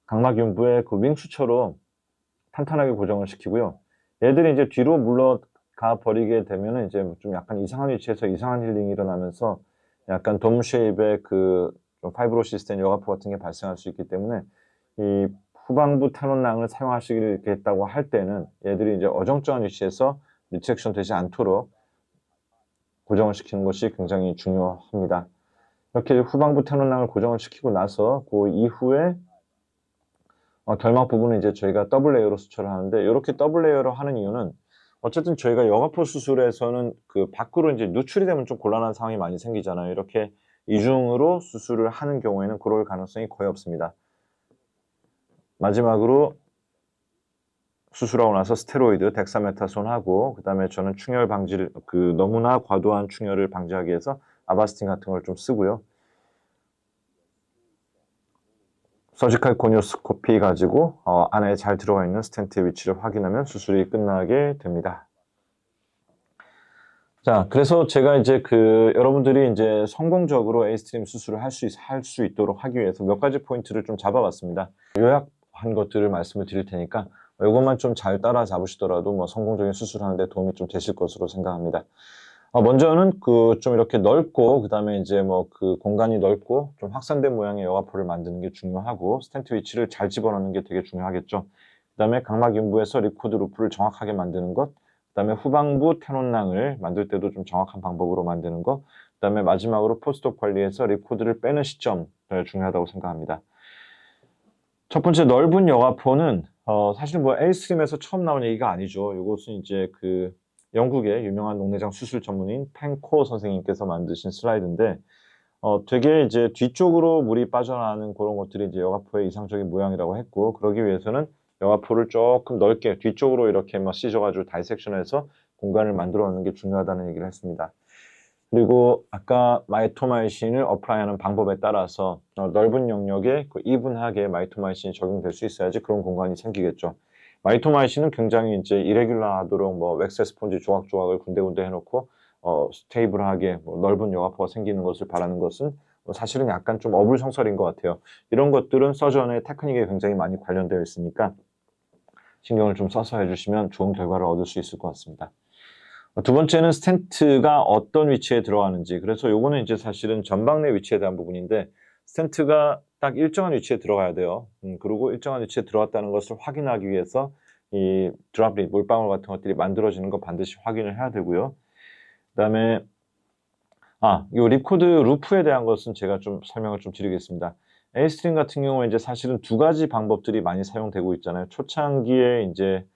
각막윤부의 그 윙수처로 탄탄하게 고정을 시키고요. 얘들이 이제 뒤로 물러가 버리게 되면은 이제 좀 약간 이상한 위치에서 이상한 힐링이 일어나면서 약간 돔 쉐입의 그 좀 파이브로시스된 여가포 같은 게 발생할 수 있기 때문에 이 후방부 테논낭을 사용하시겠다고 할 때는 얘들이 이제 어정쩡한 위치에서 리트랙션 되지 않도록 고정을 시키는 것이 굉장히 중요합니다. 이렇게 후방부 테논낭을 고정을 시키고 나서 그 이후에 결막 부분은 이제 저희가 더블 레이어로 수술을 하는데, 이렇게 더블 레이어로 하는 이유는 어쨌든 저희가 여가포 수술에서는 그 밖으로 이제 누출이 되면 좀 곤란한 상황이 많이 생기잖아요. 이렇게 이중으로 수술을 하는 경우에는 그럴 가능성이 거의 없습니다. 마지막으로 수술하고 나서 스테로이드, 덱사메타손 하고, 그 다음에 저는 충혈 방지를, 너무나 과도한 충혈을 방지하기 위해서 아바스틴 같은 걸 좀 쓰고요. 서지컬 고니오스코피 가지고 안에 잘 들어가 있는 스텐트의 위치를 확인하면 수술이 끝나게 됩니다. 자, 그래서 제가 이제 여러분들이 이제 성공적으로 에이스트림 수술을 할 수 있도록 하기 위해서 몇 가지 포인트를 좀 잡아봤습니다. 요약한 것들을 말씀을 드릴 테니까 이것만 좀 잘 따라 잡으시더라도 뭐 성공적인 수술하는데 도움이 좀 되실 것으로 생각합니다. 먼저는 좀 이렇게 넓고, 그 다음에 이제 뭐 공간이 넓고 좀 확산된 모양의 여가포를 만드는 게 중요하고, 스텐트 위치를 잘 집어넣는 게 되게 중요하겠죠. 그 다음에 각막윤부에서 리코드 루프를 정확하게 만드는 것, 그 다음에 후방부 테논낭을 만들 때도 좀 정확한 방법으로 만드는 것, 그 다음에 마지막으로 포스트옵 관리에서 리코드를 빼는 시점 중요하다고 생각합니다. 첫 번째, 넓은 여가포는 사실 뭐 에이스트림에서 처음 나온 얘기가 아니죠. 이것은 이제 영국의 유명한 녹내장 수술 전문인 펜코 선생님께서 만드신 슬라이드인데, 되게 이제 뒤쪽으로 물이 빠져나가는 그런 것들이 이제 여가포의 이상적인 모양이라고 했고, 그러기 위해서는 여가포를 조금 넓게 뒤쪽으로 이렇게 막 찢어가지고 다이섹션해서 공간을 만들어 놓는 게 중요하다는 얘기를 했습니다. 그리고 아까 마이토마이신을 어플라이하는 방법에 따라서 넓은 영역에 이분하게 마이토마이신이 적용될 수 있어야지 그런 공간이 생기겠죠. 마이토마이신은 굉장히 이제 이레귤러하도록 뭐 웩스 스폰지 조각조각을 군데군데 해놓고 스테이블하게 넓은 여가포가 생기는 것을 바라는 것은 사실은 약간 좀 어불성설인 것 같아요. 이런 것들은 서전의 테크닉에 굉장히 많이 관련되어 있으니까 신경을 좀 써서 해주시면 좋은 결과를 얻을 수 있을 것 같습니다. 두 번째는 스텐트가 어떤 위치에 들어가는지. 그래서 요거는 이제 사실은 전방내 위치에 대한 부분인데, 스텐트가 딱 일정한 위치에 들어가야 돼요. 그리고 일정한 위치에 들어갔다는 것을 확인하기 위해서 이 드랍릿, 물방울 같은 것들이 만들어지는 거 반드시 확인을 해야 되고요. 그 다음에 요 립코드 루프에 대한 것은 제가 좀 설명을 좀 드리겠습니다. 에이스트림 같은 경우에 이제 사실은 두 가지 방법들이 많이 사용되고 있잖아요. 초창기에 이제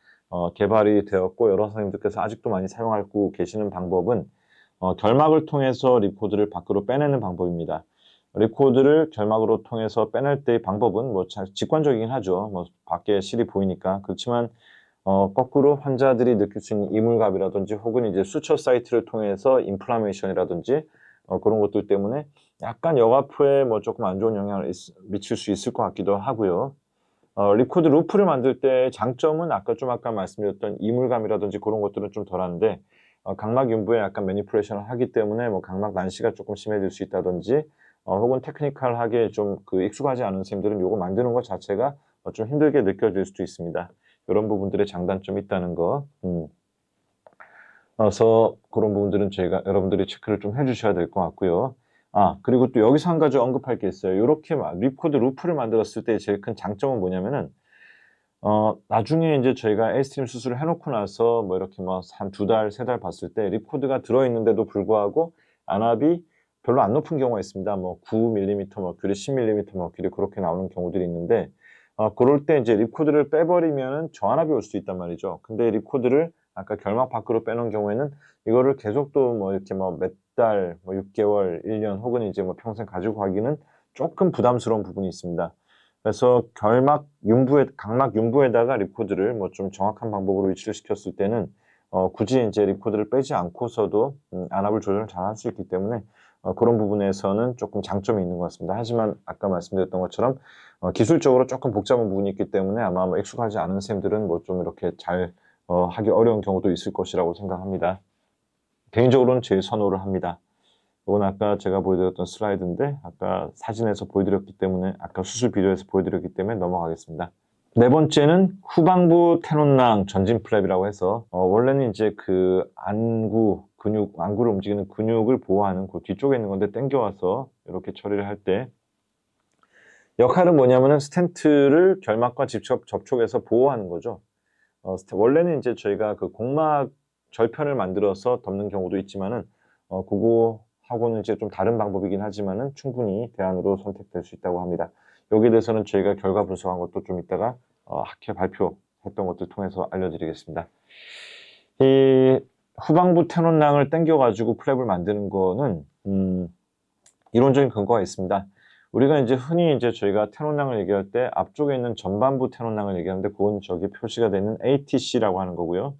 개발이 되었고 여러 선생님들께서 아직도 많이 사용하고 계시는 방법은 결막을 통해서 립코드를 밖으로 빼내는 방법입니다. 립코드를 결막으로 통해서 빼낼 때의 방법은 뭐 직관적이긴 하죠. 뭐 밖에 실이 보이니까. 그렇지만 거꾸로 환자들이 느낄 수 있는 이물감이라든지 혹은 이제 수처 사이트를 통해서 인플라메이션이라든지 그런 것들 때문에 약간 여가포에 뭐 조금 안 좋은 영향을 미칠 수 있을 것 같기도 하고요. 리코드 루프를 만들 때 장점은 아까 말씀드렸던 이물감이라든지 그런 것들은 좀 덜한데, 각막 윤부에 약간 매니플레이션을 하기 때문에 뭐 각막 난시가 조금 심해질 수 있다든지 혹은 테크니컬하게 좀 익숙하지 않은 선생님들은 요거 만드는 것 자체가 좀 힘들게 느껴질 수도 있습니다. 이런 부분들의 장단점이 있다는 거. 그래서 그런 부분들은 여러분들이 체크를 좀 해주셔야 될 것 같고요. 그리고 또 여기서 한 가지 언급할 게 있어요. 이렇게 립코드 루프를 만들었을 때 제일 큰 장점은 뭐냐면은, 나중에 이제 저희가 에이스트림 수술을 해놓고 나서 뭐 이렇게 뭐 한 2달, 3달 봤을 때 립코드가 들어있는데도 불구하고 안압이 별로 안 높은 경우가 있습니다. 뭐 9mm 머큐리, 10mm 머큐리 그렇게 나오는 경우들이 있는데, 그럴 때 이제 립코드를 빼버리면은 저안압이 올 수도 있단 말이죠. 근데 립코드를 아까 결막 밖으로 빼놓은 경우에는 이거를 계속 또 뭐 이렇게 뭐 몇 달, 뭐 6개월, 1년 혹은 이제 뭐 평생 가지고 가기는 조금 부담스러운 부분이 있습니다. 그래서 각막 윤부에다가 립코드를 뭐 좀 정확한 방법으로 위치를 시켰을 때는 굳이 이제 립코드를 빼지 않고서도 안압을 조절을 잘 할 수 있기 때문에 그런 부분에서는 조금 장점이 있는 것 같습니다. 하지만 아까 말씀드렸던 것처럼 기술적으로 조금 복잡한 부분이 있기 때문에 아마 뭐 익숙하지 않은 쌤들은 뭐 좀 이렇게 잘 하기 어려운 경우도 있을 것이라고 생각합니다. 개인적으로는 제일 선호를 합니다. 이건 아까 제가 보여드렸던 슬라이드인데 아까 사진에서 보여드렸기 때문에 아까 수술 비디오에서 보여드렸기 때문에 넘어가겠습니다. 네 번째는 후방부 테논낭 전진 플랩이라고 해서 원래는 이제 그 안구를 움직이는 근육을 보호하는 그 뒤쪽에 있는 건데 당겨와서 이렇게 처리를 할 때 역할은 뭐냐면은 스텐트를 결막과 직접 접촉해서 보호하는 거죠. 원래는 이제 저희가 그 공막 절편을 만들어서 덮는 경우도 있지만은 그거하고는 이제 좀 다른 방법이긴 하지만은 충분히 대안으로 선택될 수 있다고 합니다. 여기에 대해서는 저희가 결과 분석한 것도 좀 이따가 학회 발표했던 것들 통해서 알려드리겠습니다. 이 후방부 테논낭을 당겨가지고 플랩을 만드는 거는 이론적인 근거가 있습니다. 우리가 이제 흔히 이제 저희가 테논낭을 얘기할 때 앞쪽에 있는 전반부 테논낭을 얘기하는데 그건 저기 표시가 되는 ATC라고 하는 거고요.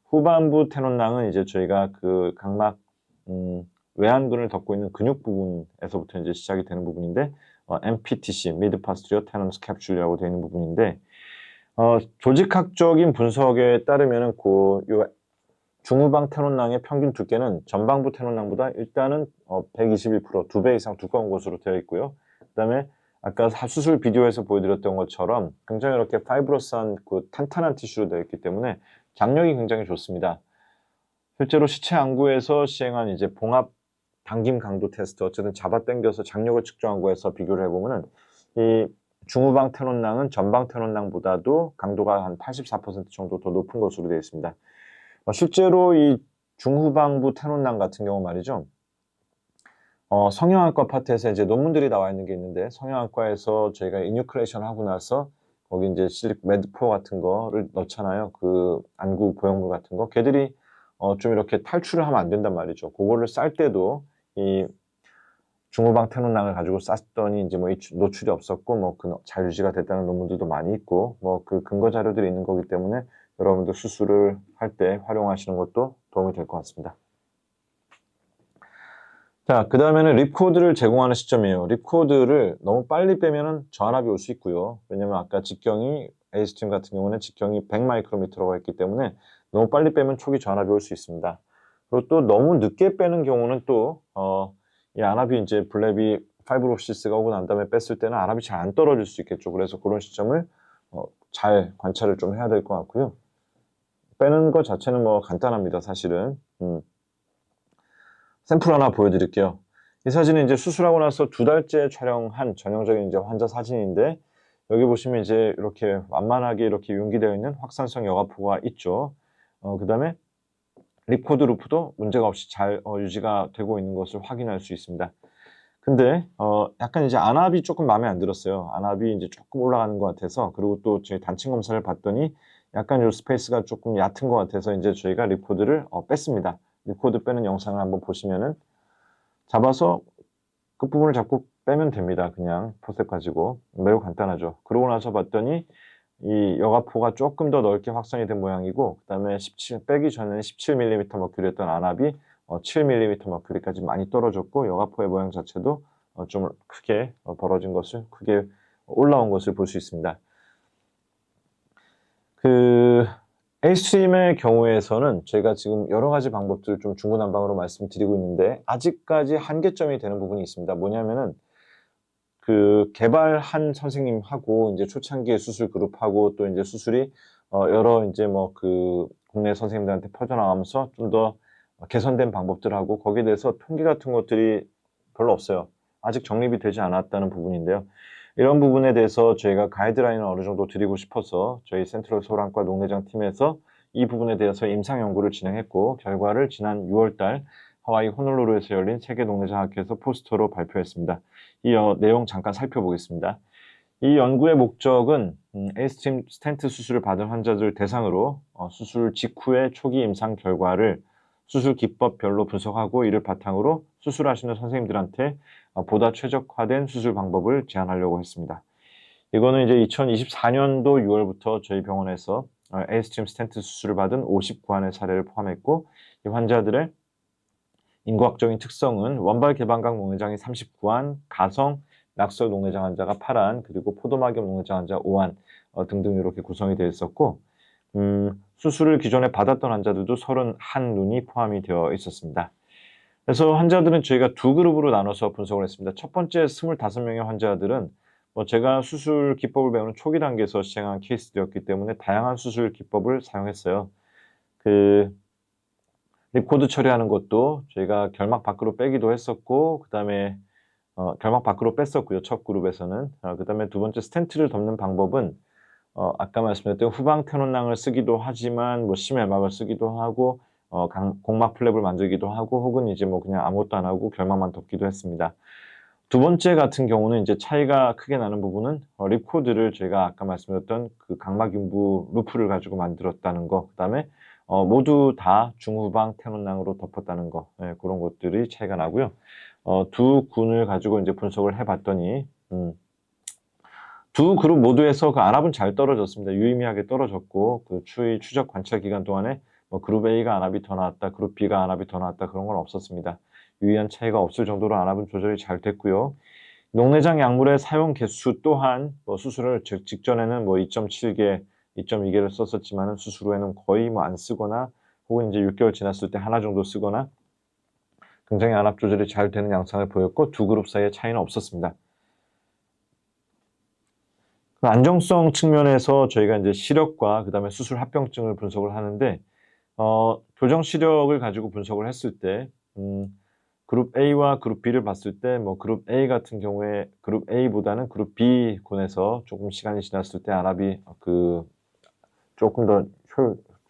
후반부 테논낭은 이제 저희가 그 각막 외안근을 덮고 있는 근육 부분에서부터 이제 시작이 되는 부분인데 MPTC, Mid Posterior Tenon Capsule이라고 되어 있는 부분인데 조직학적인 분석에 따르면은 요 중후방 테논낭의 평균 두께는 전방부 테논낭보다 일단은 121% 2배 이상 두꺼운 것으로 되어 있고요. 그다음에 아까 수술 비디오에서 보여드렸던 것처럼 굉장히 이렇게 파이브러스한 그 탄탄한 티슈로 되어 있기 때문에 장력이 굉장히 좋습니다. 실제로 시체 안구에서 시행한 이제 봉합 당김 강도 테스트, 어쨌든 잡아당겨서 장력을 측정한 거에서 비교를 해보면은 이 중후방 테논낭은 전방 테논낭보다도 강도가 한 84% 정도 더 높은 것으로 되어 있습니다. 실제로 이 중후방부 테논낭 같은 경우 말이죠. 성형외과 파트에서 이제 논문들이 나와 있는 게 있는데 성형외과에서 저희가 이뉴클레이션 하고 나서 거기 이제 매드포 같은 거를 넣잖아요. 그 안구 보형물 같은 거. 걔들이 좀 이렇게 탈출을 하면 안 된단 말이죠. 그거를 쌀 때도 이 중후방 테논낭을 가지고 쌌더니 이제 뭐 노출이 없었고 뭐 잘 유지가 됐다는 논문들도 많이 있고 뭐 그 근거 자료들이 있는 거기 때문에 여러분들 수술을 할 때 활용하시는 것도 도움이 될 것 같습니다. 자, 그 다음에는 립코드를 제공하는 시점이에요. 립코드를 너무 빨리 빼면은 저한압이 올 수 있고요. 왜냐면 아까 직경이 에이스트림 같은 경우는 직경이 100 마이크로미터라고 했기 때문에 너무 빨리 빼면 초기 저한압이 올 수 있습니다. 그리고 또 너무 늦게 빼는 경우는 또 이 안압이 이제 블랩이 파이브로시스가 오고 난 다음에 뺐을 때는 안압이 잘 안 떨어질 수 있겠죠. 그래서 그런 시점을 잘 관찰을 좀 해야 될 것 같고요. 빼는 것 자체는 뭐 간단합니다, 사실은. 샘플 하나 보여드릴게요. 이 사진은 이제 수술하고 나서 2달째 촬영한 전형적인 이제 환자 사진인데 여기 보시면 이제 이렇게 완만하게 이렇게 용기되어 있는 확산성 여과포가 있죠. 그 다음에 립코드 루프도 문제가 없이 잘 유지가 되고 있는 것을 확인할 수 있습니다. 근데 약간 이제 안압이 조금 마음에 안 들었어요. 안압이 이제 조금 올라가는 것 같아서 그리고 또 저희 단층 검사를 봤더니 약간 요 스페이스가 조금 얕은 것 같아서 이제 저희가 립코드를 뺐습니다. 립코드 빼는 영상을 한번 보시면은 잡아서 끝부분을 잡고 빼면 됩니다. 그냥 포셉 가지고 매우 간단하죠. 그러고 나서 봤더니 이 여과포가 조금 더 넓게 확산이 된 모양이고 그 다음에 빼기 전에는 17mm 머큐리였던 안압이 7mm 머큐리까지 많이 떨어졌고 여과포의 모양 자체도 좀 크게 벌어진 것을 크게 올라온 것을 볼 수 있습니다. 그 에이스트림의 경우에서는 저희가 지금 여러 가지 방법들을 좀 중구난방으로 말씀드리고 있는데 아직까지 한계점이 되는 부분이 있습니다. 뭐냐면은 그 개발한 선생님하고 이제 초창기에 수술 그룹하고 또 이제 수술이 여러 이제 뭐 그 국내 선생님들한테 퍼져나가면서 좀 더 개선된 방법들하고 거기에 대해서 통계 같은 것들이 별로 없어요. 아직 정립이 되지 않았다는 부분인데요. 이런 부분에 대해서 저희가 가이드라인을 어느 정도 드리고 싶어서 저희 센트럴 소아과 녹내장 팀에서 이 부분에 대해서 임상 연구를 진행했고 결과를 지난 6월달 하와이 호놀루루에서 열린 세계 녹내장학회에서 포스터로 발표했습니다. 이 내용 잠깐 살펴보겠습니다. 이 연구의 목적은 에이스트림 스텐트 수술을 받은 환자들 대상으로 수술 직후의 초기 임상 결과를 수술 기법별로 분석하고 이를 바탕으로 수술하시는 선생님들한테 보다 최적화된 수술 방법을 제안하려고 했습니다. 이거는 이제 2024년도 6월부터 저희 병원에서 에이스트림 스텐트 수술을 받은 59안의 사례를 포함했고 이 환자들의 인구학적인 특성은 원발 개방각 녹내장이 39안, 가성, 낙석 녹내장 환자가 8안, 그리고 포도막염 녹내장 환자 5안 등등 이렇게 구성이 되어 있었고 수술을 기존에 받았던 환자들도 31눈이 포함이 되어 있었습니다. 그래서 환자들은 저희가 두 그룹으로 나눠서 분석을 했습니다. 첫 번째 25명의 환자들은 제가 수술 기법을 배우는 초기 단계에서 시행한 케이스였기 때문에 다양한 수술 기법을 사용했어요. 립코드 처리하는 것도 저희가 결막 밖으로 빼기도 했었고, 그 다음에 결막 밖으로 뺐었고요. 첫 그룹에서는. 그 다음에 두 번째 스텐트를 덮는 방법은 아까 말씀드렸던 후방 편원낭을 쓰기도 하지만 심혈막을 쓰기도 하고 공막 플랩을 만들기도 하고 혹은 이제 그냥 아무것도 안 하고 결막만 덮기도 했습니다. 두 번째 같은 경우는 이제 차이가 크게 나는 부분은 립코드를 저희가 아까 말씀드렸던 그 각막윤부 루프를 가지고 만들었다는 거, 그 다음에 모두 다 중후방 태논낭으로 덮었다는 거, 그런 것들이 차이가 나고요. 두 군을 가지고 이제 분석을 해봤더니 두 그룹 모두에서 그 안압은 잘 떨어졌습니다. 유의미하게 떨어졌고 그 추이 추적 관찰 기간 동안에 그룹 A가 안압이 더 나왔다, 그룹 B가 안압이 더 나왔다 그런 건 없었습니다. 유의한 차이가 없을 정도로 안압은 조절이 잘 됐고요. 녹내장 약물의 사용 개수 또한 수술을 직전에는 2.7개, 2.2개를 썼었지만 수술 후에는 거의 안 쓰거나 혹은 이제 6개월 지났을 때 하나 정도 쓰거나 굉장히 안압 조절이 잘 되는 양상을 보였고 두 그룹 사이에 차이는 없었습니다. 그 안정성 측면에서 저희가 이제 시력과 그 다음에 수술 합병증을 분석을 하는데 교정 시력을 가지고 분석을 했을 때 그룹 A와 그룹 B를 봤을 때 그룹 A 같은 경우에 그룹 A보다는 그룹 B 군에서 조금 시간이 지났을 때 안압이 조금 더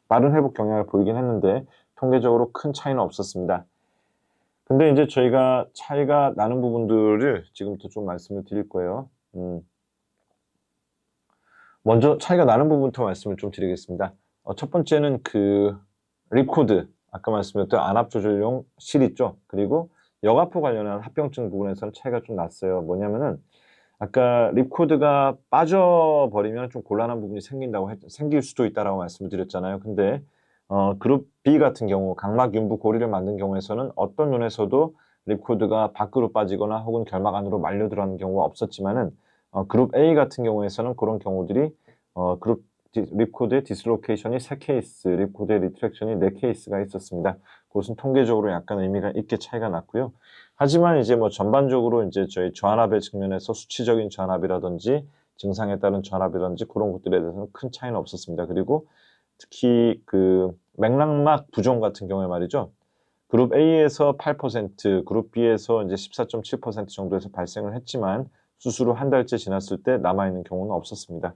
빠른 회복 경향을 보이긴 했는데 통계적으로 큰 차이는 없었습니다. 근데 이제 저희가 차이가 나는 부분들을 지금부터 좀 말씀을 드릴 거예요. 먼저 차이가 나는 부분부터 말씀을 좀 드리겠습니다. 첫 번째는 그 립코드, 아까 말씀드렸던 안압 조절용 실 있죠. 그리고 역압포 관련한 합병증 부분에서는 차이가 좀 났어요. 뭐냐면은 아까 립코드가 빠져버리면 좀 곤란한 부분이 생길 수도 있다라고 말씀을 드렸잖아요. 근데 그룹 B 같은 경우 각막윤부 고리를 만든 경우에서는 어떤 눈에서도 립코드가 밖으로 빠지거나 혹은 결막 안으로 말려 들어가는 경우가 없었지만은 그룹 A 같은 경우에서는 그런 경우들이 그룹 립코드의 디스로케이션이 3케이스, 립코드의 리트랙션이 4케이스가 있었습니다. 그것은 통계적으로 약간 의미가 있게 차이가 났고요. 하지만 이제 전반적으로 이제 저희 저안압의 측면에서 수치적인 저안압이라든지 증상에 따른 저안압이라든지 그런 것들에 대해서는 큰 차이는 없었습니다. 그리고 특히 그 맥락막 부종 같은 경우에 말이죠. 그룹 A에서 8%, 그룹 B에서 이제 14.7% 정도에서 발생을 했지만 수술 후 한 달째 지났을 때 남아있는 경우는 없었습니다.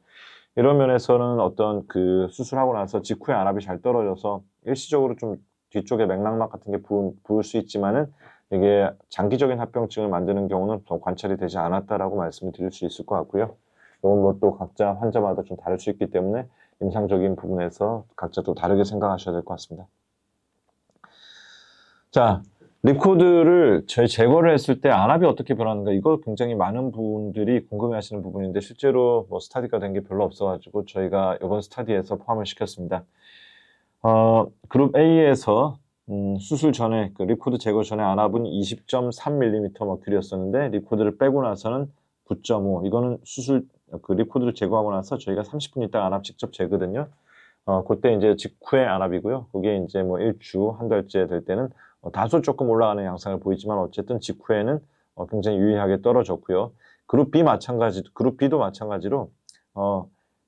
이런 면에서는 어떤 그 수술하고 나서 직후에 안압이 잘 떨어져서 일시적으로 좀 뒤쪽에 맥락막 같은 게 부을 수 있지만은 이게 장기적인 합병증을 만드는 경우는 더 관찰이 되지 않았다라고 말씀을 드릴 수 있을 것 같고요. 이건 또 각자 환자마다 좀 다를 수 있기 때문에 임상적인 부분에서 각자 또 다르게 생각하셔야 될 것 같습니다. 자, 립코드를 저희 제거를 했을 때 안압이 어떻게 변하는가, 이거 굉장히 많은 분들이 궁금해하시는 부분인데 실제로 스타디가 된 게 별로 없어가지고 저희가 이번 스타디에서 포함을 시켰습니다. 그룹 A에서 수술 전에 그 립코드 제거 전에 안압은 20.3mm/Q였었는데 립코드를 빼고 나서는 9.5. 이거는 수술 그 립코드를 제거하고 나서 저희가 30분 있다가 안압 직접 재거든요. 그때 이제 직후의 안압이고요. 그게 이제 일주, 한 달째 될 때는 다소 조금 올라가는 양상을 보이지만 어쨌든 직후에는 굉장히 유의하게 떨어졌고요. 그룹 B도 마찬가지로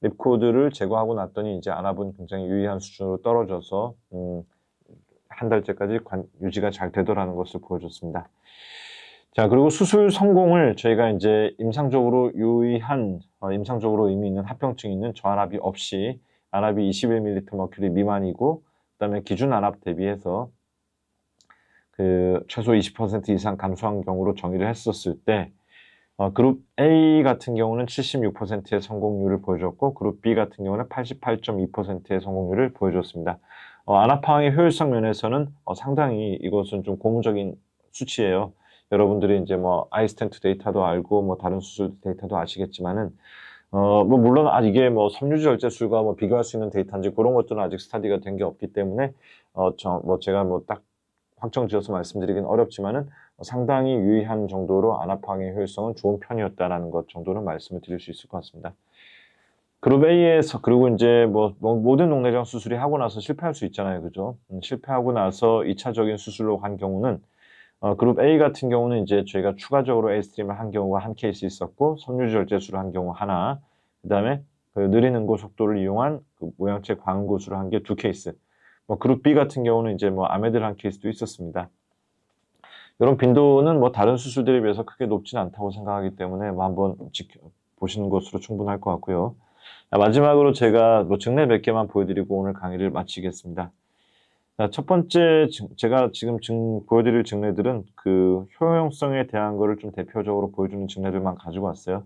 립코드를 제거하고 났더니 이제 안압은 굉장히 유의한 수준으로 떨어져서 한 달째까지 유지가 잘 되더라는 것을 보여줬습니다. 자, 그리고 수술 성공을 저희가 이제 임상적으로 임상적으로 의미 있는 합병증이 있는 저안압이 없이 안압이 21mm/Hg 미만이고 그다음에 기준 안압 대비해서 그 최소 20% 이상 감소한 경우로 정의를 했었을 때 그룹 A 같은 경우는 76%의 성공률을 보여줬고 그룹 B 같은 경우는 88.2%의 성공률을 보여줬습니다. 안압 방의 효율성 면에서는 상당히 이것은 좀 고무적인 수치예요. 여러분들이 이제 아이스텐트 데이터도 알고 다른 수술 데이터도 아시겠지만은 물론 이게 섬유지 절제술과 비교할 수 있는 데이터인지 그런 것들은 아직 스타디가 된 게 없기 때문에 제가 딱 확정지어서 말씀드리긴 어렵지만은 상당히 유의한 정도로 안압 방해 효율성은 좋은 편이었다라는 것 정도는 말씀을 드릴 수 있을 것 같습니다. 그룹 A에서, 그리고 이제 모든 녹내장 수술이 하고 나서 실패할 수 있잖아요. 그죠? 실패하고 나서 2차적인 수술로 간 경우는, 그룹 A 같은 경우는 이제 저희가 추가적으로 에이스트림을 한 경우가 한 케이스 있었고, 섬유질 절제술을 한 경우 하나, 그 다음에 그 느린 응고 속도를 이용한 그 모양체 광응고술을 한 게 두 케이스. 그룹 B 같은 경우는 이제 아메드를 한 케이스도 있었습니다. 이런 빈도는 다른 수술들에 비해서 크게 높진 않다고 생각하기 때문에 한번 보시는 것으로 충분할 것 같고요. 마지막으로 제가 증례 몇 개만 보여드리고 오늘 강의를 마치겠습니다. 첫 번째, 제가 지금 보여드릴 증례들은 그 효용성에 대한 거를 좀 대표적으로 보여주는 증례들만 가지고 왔어요.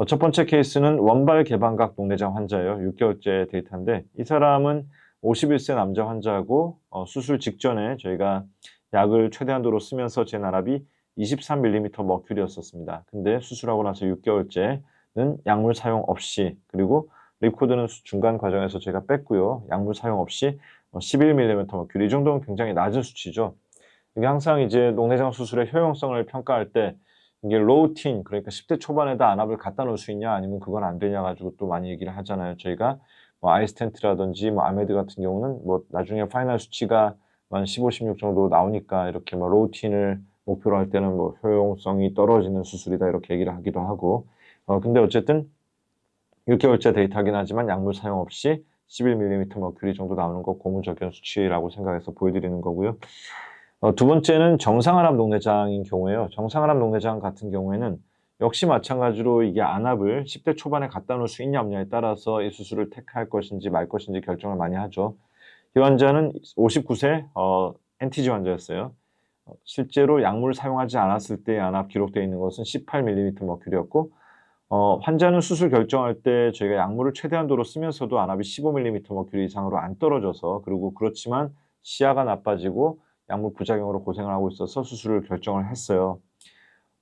첫 번째 케이스는 원발 개방각 녹내장 환자예요. 6개월째 데이터인데, 이 사람은 51세 남자 환자고, 수술 직전에 저희가 약을 최대한도로 쓰면서 제 나압이 23mm 머큐리였었습니다. 근데 수술하고 나서 6개월째는 약물 사용 없이, 그리고 립코드는 중간 과정에서 제가 뺐고요. 약물 사용 없이 11mm 머큐리. 이 정도면 굉장히 낮은 수치죠. 이게 항상 이제 녹내장 수술의 효용성을 평가할 때 이게 로우틴, 그러니까 10대 초반에다 안압을 갖다 놓을 수 있냐 아니면 그건 안 되냐 가지고 또 많이 얘기를 하잖아요. 저희가 아이스텐트라든지 아메드 같은 경우는 나중에 파이널 수치가 한 15, 16 정도 나오니까 이렇게 로우틴을 목표로 할 때는 효용성이 떨어지는 수술이다 이렇게 얘기를 하기도 하고, 근데 어쨌든 6개월째 데이터긴 하지만 약물 사용 없이 11mm 머큐리 정도 나오는 거 고무적용 수치라고 생각해서 보여드리는 거고요. 두 번째는 정상안압 녹내장인 경우에요. 정상안압 녹내장 같은 경우에는 역시 마찬가지로 이게 안압을 10대 초반에 갖다 놓을 수 있냐 없냐에 따라서 이 수술을 택할 것인지 말 것인지 결정을 많이 하죠. 이 환자는 59세 NTG 환자였어요. 실제로 약물을 사용하지 않았을 때 안압 기록되어 있는 것은 18mm 머큐리였고, 환자는 수술 결정할 때 저희가 약물을 최대한도로 쓰면서도 안압이 15mm 머큐리 이상으로 안 떨어져서, 그리고 그렇지만 시야가 나빠지고 약물 부작용으로 고생을 하고 있어서 수술을 결정을 했어요.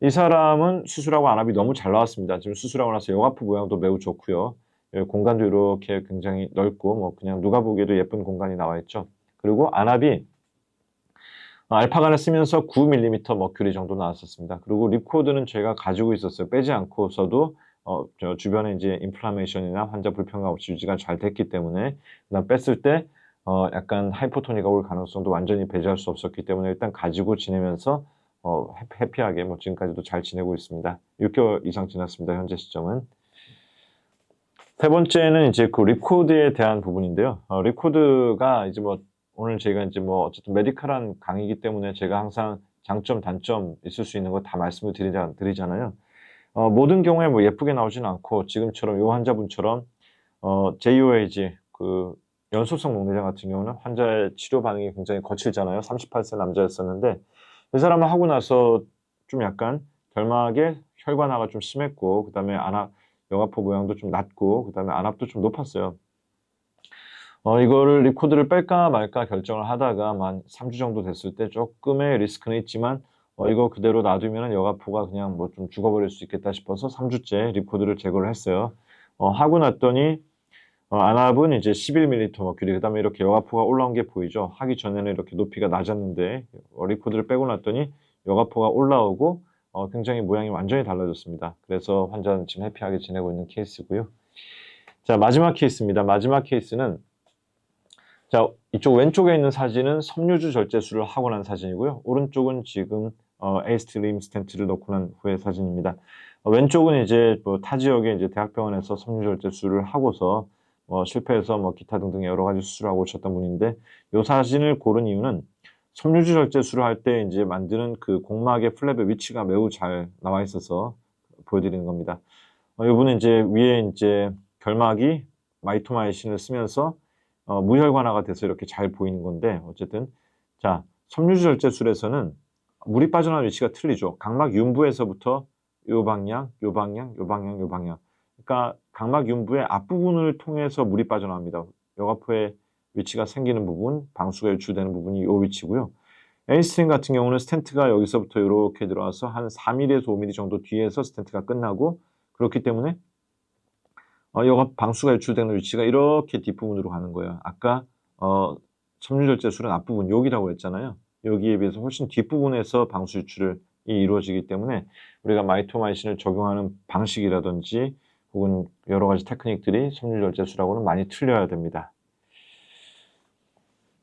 이 사람은 수술하고 안압이 너무 잘 나왔습니다. 지금 수술하고 나서 여가포 모양도 매우 좋고요. 공간도 이렇게 굉장히 넓고 그냥 누가 보기에도 예쁜 공간이 나와 있죠. 그리고 안압이 알파간을 쓰면서 9mm 머큐리 정도 나왔었습니다. 그리고 립코드는 제가 가지고 있었어요. 빼지 않고서도 주변에 이제 인플라메이션이나 환자 불편감 없이 유지가 잘 됐기 때문에, 그다음 뺐을 때 약간 하이포토니가 올 가능성도 완전히 배제할 수 없었기 때문에 일단 가지고 지내면서 해피하게 지금까지도 잘 지내고 있습니다. 6개월 이상 지났습니다. 현재 시점은. 세 번째는 이제 그 립코드에 대한 부분인데요. 립코드가 이제 오늘 제가 이제 어쨌든 메디컬한 강의이기 때문에 제가 항상 장점, 단점 있을 수 있는 거 다 말씀을 드리잖아요. 모든 경우에 예쁘게 나오진 않고 지금처럼 이 환자분처럼 JOAG 그 연소성 녹내장 같은 경우는 환자의 치료 반응이 굉장히 거칠잖아요. 38세 남자였었는데 이 사람을 하고 나서 좀 약간 결막에 혈관화가 좀 심했고, 그 다음에 여가포 모양도 좀 낮고, 그 다음에 안압도 좀 높았어요. 이거를 립코드를 뺄까 말까 결정을 하다가 한 3주 정도 됐을 때 조금의 리스크는 있지만 이거 그대로 놔두면 여가포가 그냥 좀 죽어버릴 수 있겠다 싶어서 3주째 립코드를 제거를 했어요. 하고 났더니 안압은 이제 11mm 머큐리, 그 다음에 이렇게 여가포가 올라온 게 보이죠. 하기 전에는 이렇게 높이가 낮았는데 립코드를 빼고 났더니 여가포가 올라오고 굉장히 모양이 완전히 달라졌습니다. 그래서 환자는 지금 해피하게 지내고 있는 케이스고요. 자, 마지막 케이스입니다. 마지막 케이스는, 자, 이쪽 왼쪽에 있는 사진은 섬유주 절제술을 하고 난 사진이고요. 오른쪽은 지금 에이스트림 스텐트를 넣고 난 후의 사진입니다. 왼쪽은 이제 타 지역의 이제 대학병원에서 섬유 절제술을 하고서 실패해서 기타 등등 여러 가지 수술하고 오셨던 분인데, 이 사진을 고른 이유는 섬유주 절제술을 할 때 이제 만드는 그 공막의 플랩의 위치가 매우 잘 나와 있어서 보여드리는 겁니다. 이분은 이제 위에 이제 결막이 마이토마이신을 쓰면서 무혈관화가 돼서 이렇게 잘 보이는 건데, 어쨌든 자, 섬유주 절제술에서는 물이 빠져나오는 위치가 틀리죠. 각막 윤부에서부터 요 방향, 요 방향, 요 방향, 요 방향. 그러니까 각막 윤부의 앞부분을 통해서 물이 빠져나옵니다. 여가포의 위치가 생기는 부분, 방수가 유출되는 부분이 이 위치고요. 에이스트림 같은 경우는 스텐트가 여기서부터 이렇게 들어와서 한 4mm에서 5mm 정도 뒤에서 스텐트가 끝나고, 그렇기 때문에 여가 방수가 유출되는 위치가 이렇게 뒷부분으로 가는 거예요. 아까 섬유절제술은 앞부분 여기라고 했잖아요. 여기에 비해서 훨씬 뒷부분에서 방수 유출이 이루어지기 때문에 우리가 마이토마이신을 적용하는 방식이라든지 혹은 여러 가지 테크닉들이 섬유절제술하고는 많이 틀려야 됩니다.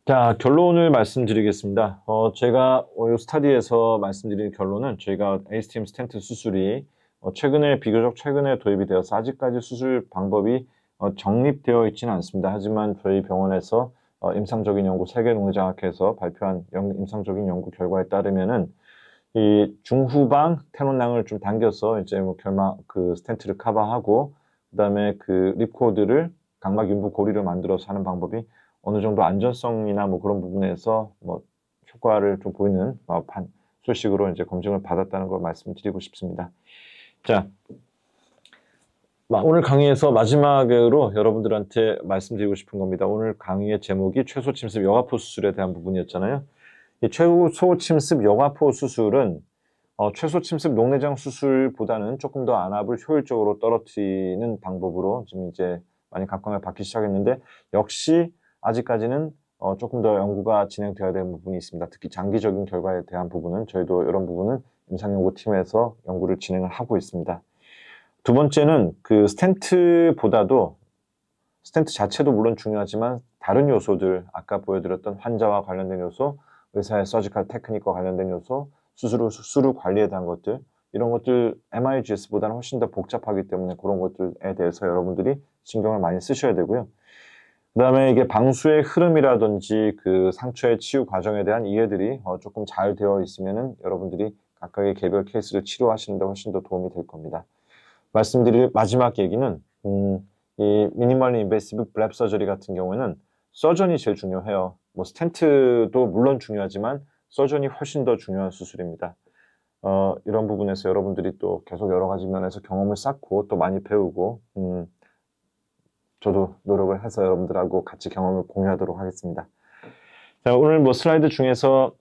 자, 결론을 말씀드리겠습니다. 제가 이 스터디에서 말씀드린 결론은 저희가 ASTM 스텐트 수술이 비교적 최근에 도입이 되어서 아직까지 수술 방법이 정립되어 있지는 않습니다. 하지만 저희 병원에서 임상적인 연구, 세계농내장학회에서 발표한 임상적인 연구 결과에 따르면은 이 중후방 테논낭을 좀 당겨서 이제 뭐 그 스텐트를 커버하고 그다음에 그 립코드를 각막 윤부 고리를 만들어서 하는 방법이 어느 정도 안전성이나 뭐 그런 부분에서 뭐 효과를 좀 보이는 소식으로 이제 검증을 받았다는 걸 말씀드리고 싶습니다. 자, 오늘 강의에서 마지막으로 여러분들한테 말씀드리고 싶은 겁니다. 오늘 강의의 제목이 최소 침습 여과포 수술에 대한 부분이었잖아요. 이 최소 침습 여과포 수술은 최소 침습 녹내장 수술보다는 조금 더 안압을 효율적으로 떨어뜨리는 방법으로 지금 이제 많이 각광을 받기 시작했는데 역시 아직까지는 조금 더 연구가 진행되어야 되는 부분이 있습니다. 특히 장기적인 결과에 대한 부분은 저희도 이런 부분은 임상연구팀에서 연구를 진행을 하고 있습니다. 두 번째는 그 스텐트 자체도 물론 중요하지만 다른 요소들, 아까 보여드렸던 환자와 관련된 요소, 의사의 서지컬 테크닉과 관련된 요소, 수술 관리에 대한 것들, 이런 것들 MIGS보다는 훨씬 더 복잡하기 때문에 그런 것들에 대해서 여러분들이 신경을 많이 쓰셔야 되고요. 그 다음에 이게 방수의 흐름이라든지 그 상처의 치유 과정에 대한 이해들이 조금 잘 되어 있으면은 여러분들이 각각의 개별 케이스를 치료하시는 데 훨씬 더 도움이 될 겁니다. 말씀드릴 마지막 얘기는 이 미니멀리 인베이시브 블랩 서저리 같은 경우에는 서전이 제일 중요해요. 뭐 스텐트도 물론 중요하지만 서전이 훨씬 더 중요한 수술입니다. 이런 부분에서 여러분들이 또 계속 여러 가지 면에서 경험을 쌓고 또 많이 배우고 저도 노력을 해서 여러분들하고 같이 경험을 공유하도록 하겠습니다. 자, 오늘 뭐 슬라이드 중에서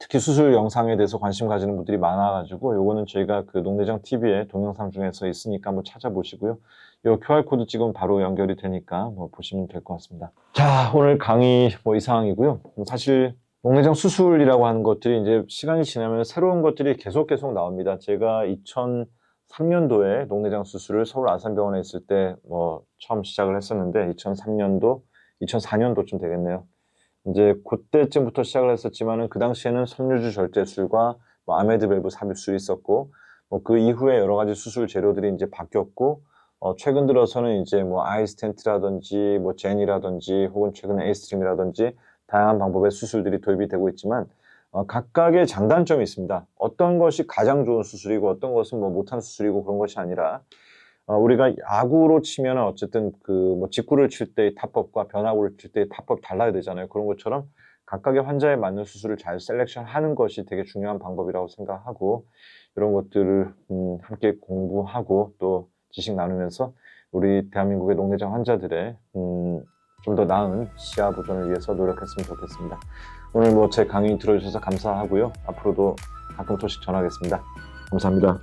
특히 수술 영상에 대해서 관심 가지는 분들이 많아가지고 요거는 저희가 그 녹내장 TV의 동영상 중에서 있으니까 한번 찾아보시고요. 요 QR코드 찍으면 바로 연결이 되니까 뭐 보시면 될 것 같습니다. 자, 오늘 강의 뭐 이상이고요. 사실 녹내장 수술이라고 하는 것들이 이제 시간이 지나면 새로운 것들이 계속 나옵니다. 제가 2003년도에 녹내장 수술을 서울 아산병원에 있을 때 뭐 처음 시작을 했었는데 2004년도쯤 되겠네요. 이제 그때쯤부터 시작을 했었지만은 그 당시에는 섬유주 절제술과 뭐 아메드밸브 삽입술이 있었고 뭐 그 이후에 여러 가지 수술 재료들이 이제 바뀌었고 최근 들어서는 이제 뭐 아이스텐트라든지 뭐 젠이라든지 혹은 최근에 에이스트림이라든지 다양한 방법의 수술들이 도입이 되고 있지만 각각의 장단점이 있습니다. 어떤 것이 가장 좋은 수술이고 어떤 것은 뭐 못한 수술이고 그런 것이 아니라 우리가 야구로 치면 어쨌든 그 뭐 직구를 칠 때의 타법과 변화구를 칠 때의 타법이 달라야 되잖아요. 그런 것처럼 각각의 환자에 맞는 수술을 잘 셀렉션 하는 것이 되게 중요한 방법이라고 생각하고 이런 것들을 함께 공부하고 또 지식 나누면서 우리 대한민국의 녹내장 환자들의 좀 더 나은 시야 보존을 위해서 노력했으면 좋겠습니다. 오늘 뭐 제 강의 들어주셔서 감사하고요. 앞으로도 가끔 소식 전하겠습니다. 감사합니다.